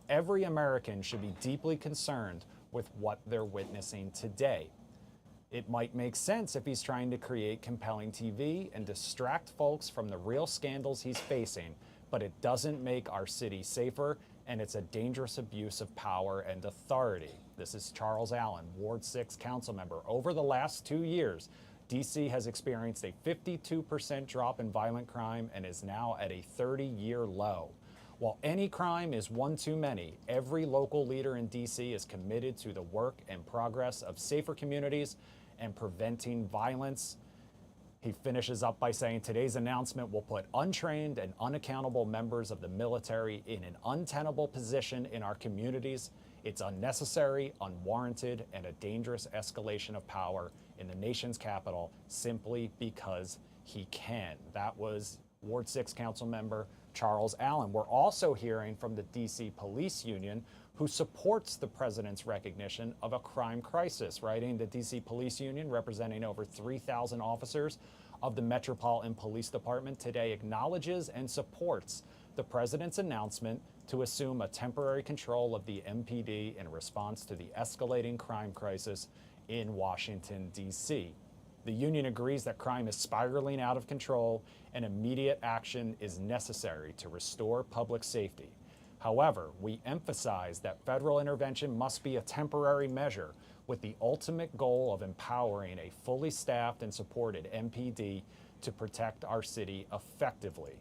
Speaker 1: Every American should be deeply concerned with what they're witnessing today. It might make sense if he's trying to create compelling TV and distract folks from the real scandals he's facing, but it doesn't make our city safer, and it's a dangerous abuse of power and authority. This is Charles Allen, Ward 6 council member. Over the last 2 years, D.C. has experienced a 52% drop in violent crime and is now at a 30-year low. While any crime is one too many, every local leader in D.C. is committed to the work and progress of safer communities and preventing violence. He finishes up by saying today's announcement will put untrained and unaccountable members of the military in an untenable position in our communities. It's unnecessary, unwarranted, and a dangerous escalation of power in the nation's capital simply because he can. That was Ward 6 council member Charles Allen. We're also hearing from the D.C. Police Union, who supports the president's recognition of a crime crisis, writing the D.C. Police Union, representing over 3,000 officers of the Metropolitan Police Department, today acknowledges and supports the president's announcement to assume a temporary control of the MPD in response to the escalating crime crisis in Washington, D.C. The union agrees that crime is spiraling out of control and immediate action is necessary to restore public safety. However, we emphasize that federal intervention must be a temporary measure with the ultimate goal of empowering a fully staffed and supported MPD to protect our city effectively.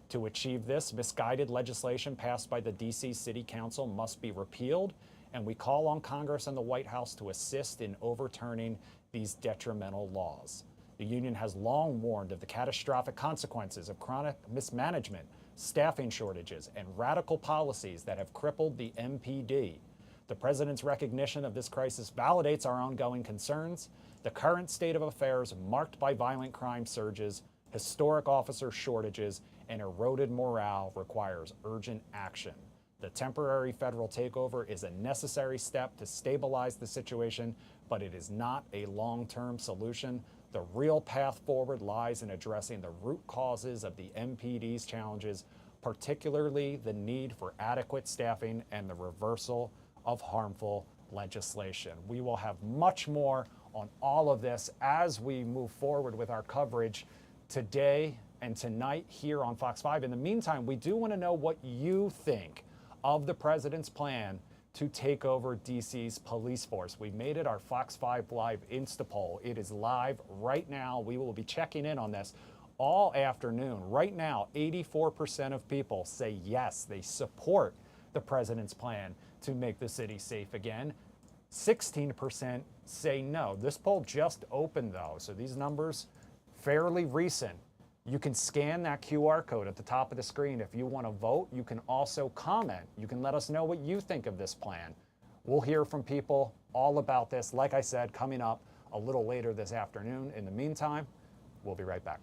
Speaker 1: To achieve this, misguided legislation passed by the D.C. City Council must be repealed, and we call on Congress and the White House to assist in overturning these detrimental laws. The union has long warned of the catastrophic consequences of chronic mismanagement, staffing shortages, and radical policies that have crippled the MPD. The president's recognition of this crisis validates our ongoing concerns. The current state of affairs, marked by violent crime surges, historic officer shortages, and eroded morale, requires urgent action. The temporary federal takeover is a necessary step to stabilize the situation, but it is not a long-term solution. The real path forward lies in addressing the root causes of the MPD's challenges, particularly the need for adequate staffing and the reversal of harmful legislation. We will have much more on all of this as we move forward with our coverage today and tonight here on Fox 5. In the meantime, we do want to know what you think of the president's plan to take over DC's police force. We made it our Fox 5 Live Insta poll. It is live right now. We will be checking in on this all afternoon. Right now, 84% of people say yes, they support the president's plan to make the city safe again. 16% say no. This poll just opened though, so these numbers fairly recent. You can scan that QR code at the top of the screen if you want to vote. You can also comment. You can let us know what you think of this plan. We'll hear from people all about this, like I said, coming up a little later this afternoon. In the meantime, we'll be right back.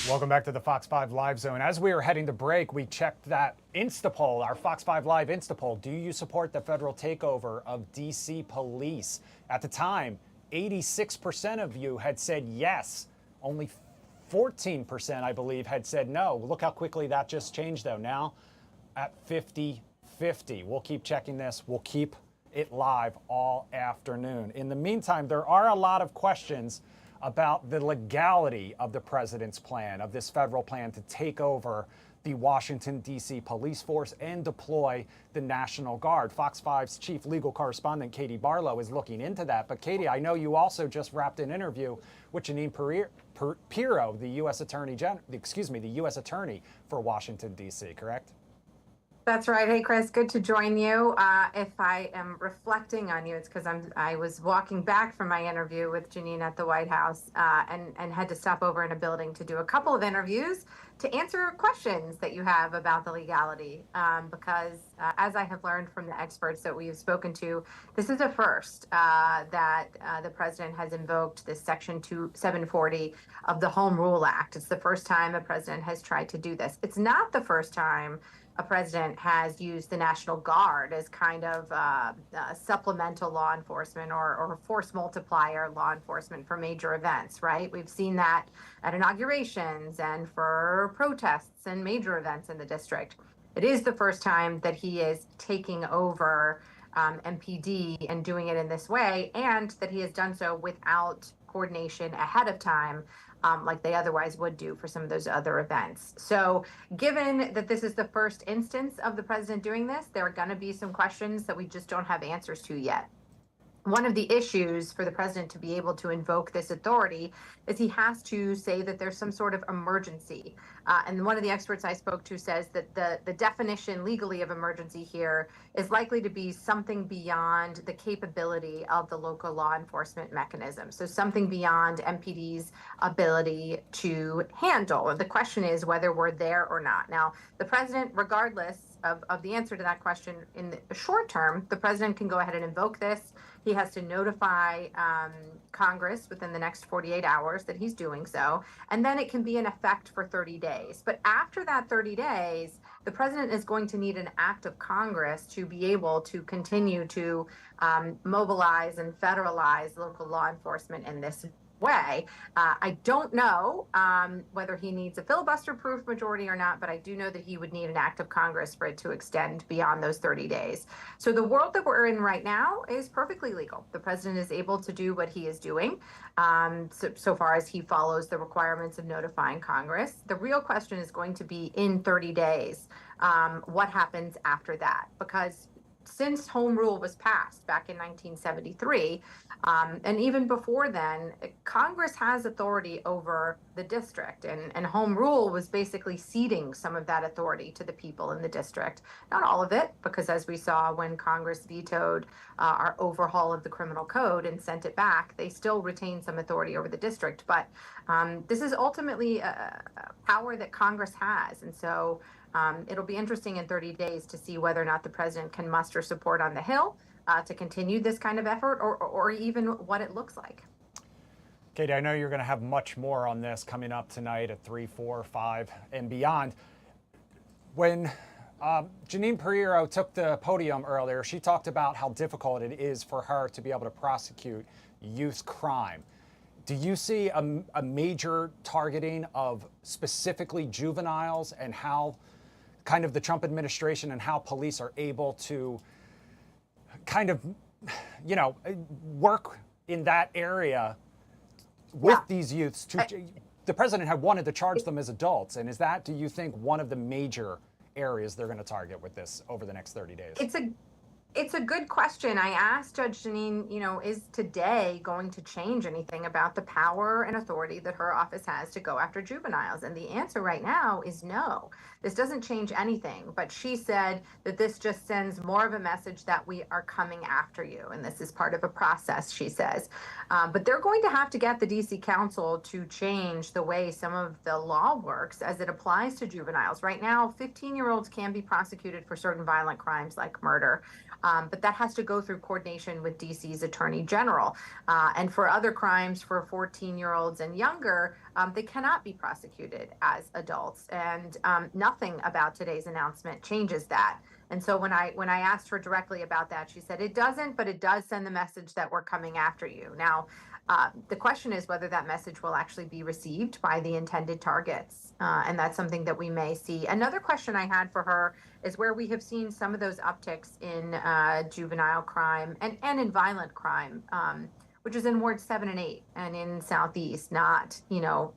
Speaker 1: Welcome back to the Fox 5 Live Zone. As we were heading to break, we checked that Instapoll, our Fox 5 Live Instapoll. Do you support the federal takeover of DC police? At the time, 86% of you had said yes. Only 14%, I believe, had said no. Look how quickly that just changed, though. Now at 50-50. We'll keep checking this. We'll keep it live all afternoon. In the meantime, there are a lot of questions about the legality of the president's plan, of this federal plan to take over the Washington, D.C. police force and deploy the National Guard. Fox 5's chief legal correspondent, Katie Barlow, is looking into that. But Katie, I know you also just wrapped an interview with Jeanine Pirro, the U.S. U.S. Attorney for Washington, D.C., correct?
Speaker 13: That's right. Hey, Chris, good to join you. If I am reflecting on you, it's because I was walking back from my interview with Jeanine at the White House and had to stop over in a building to do a couple of interviews to answer questions that you have about the legality. Because as I have learned from the experts that we've spoken to, this is a first that the president has invoked this Section 740 of the Home Rule Act. It's the first time a president has tried to do this. It's not the first time a president has used the National Guard as kind of supplemental law enforcement or force multiplier law enforcement for major events, right? We've seen that at inaugurations and for protests and major events in the district. It is the first time that he is taking over MPD and doing it in this way, and that he has done so without coordination ahead of time, like they otherwise would do for some of those other events. So given that this is the first instance of the president doing this, there are going to be some questions that we just don't have answers to yet. One of the issues for the president to be able to invoke this authority is he has to say that there's some sort of emergency. And one of the experts I spoke to says that the definition legally of emergency here is likely to be something beyond the capability of the local law enforcement mechanism. So something beyond MPD's ability to handle. The question is whether we're there or not. Now, the president, regardless of the answer to that question in the short term, the president can go ahead and invoke this. He has to notify Congress within the next 48 hours that he's doing so, and then it can be in effect for 30 days. But after that 30 days, the president is going to need an act of Congress to be able to continue to mobilize and federalize local law enforcement in this way. I don't know whether he needs a filibuster-proof majority or not, but I do know that he would need an act of Congress for it to extend beyond those 30 days. So the world that we're in right now is perfectly legal. The president is able to do what he is doing so far as he follows the requirements of notifying Congress. The real question is going to be in 30 days, what happens after that? Because since Home Rule was passed back in 1973, and even before then, Congress has authority over the district, and Home Rule was basically ceding some of that authority to the people in the district. Not all of it, because as we saw when Congress vetoed our overhaul of the criminal code and sent it back, they still retain some authority over the district. But this is ultimately a power that Congress has, and so it'll be interesting in 30 days to see whether or not the president can muster support on the Hill to continue this kind of effort, or even what it looks like.
Speaker 1: Katie, I know you're going to have much more on this coming up tonight at 3, 4, 5, and beyond. When Jeanine Pirro took the podium earlier, she talked about how difficult it is for her to be able to prosecute youth crime. Do you see a major targeting of specifically juveniles, and how kind of the Trump administration and how police are able to kind of, work in that area with these youths? The president had wanted to charge them as adults. And is that, do you think, one of the major areas they're going to target with this over the next 30 days?
Speaker 13: It's a good question. I asked Judge Jeanine, is today going to change anything about the power and authority that her office has to go after juveniles? And the answer right now is no. This doesn't change anything. But she said that this just sends more of a message that we are coming after you. And this is part of a process, she says. But they're going to have to get the D.C. Council to change the way some of the law works as it applies to juveniles. Right now, 15-year-olds can be prosecuted for certain violent crimes like murder. But that has to go through coordination with DC's Attorney General. And for other crimes for 14-year-olds and younger, they cannot be prosecuted as adults. And nothing about today's announcement changes that. And so when I asked her directly about that, she said it doesn't, but it does send the message that we're coming after you. Now, the question is whether that message will actually be received by the intended targets. And that's something that we may see. Another question I had for her is where we have seen some of those upticks in juvenile crime and in violent crime, which is in Ward 7 and 8 and in Southeast, not,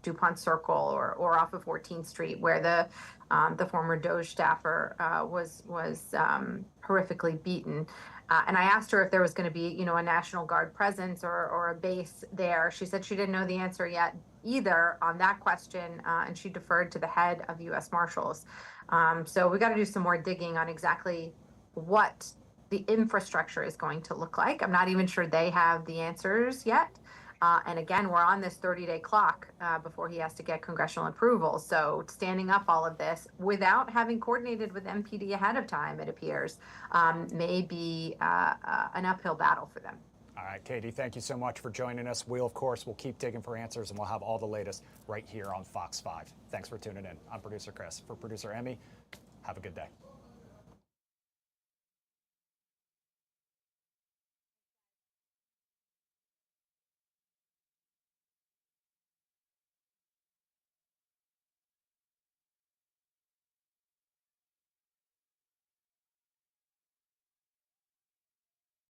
Speaker 13: DuPont Circle or off of 14th Street, where the former Doge staffer was horrifically beaten. And I asked her if there was going to be, a National Guard presence or a base there. She said she didn't know the answer yet either on that question, and she deferred to the head of U.S. Marshals. So we got to do some more digging on exactly what the infrastructure is going to look like. I'm not even sure they have the answers yet. And again, we're on this 30-day clock before he has to get congressional approval. So standing up all of this without having coordinated with MPD ahead of time, it appears, may be an uphill battle for them.
Speaker 1: All right, Katie, thank you so much for joining us. We'll, of course, we'll keep digging for answers, and we'll have all the latest right here on Fox 5. Thanks for tuning in. I'm producer Chris. For producer Emmy, have a good day.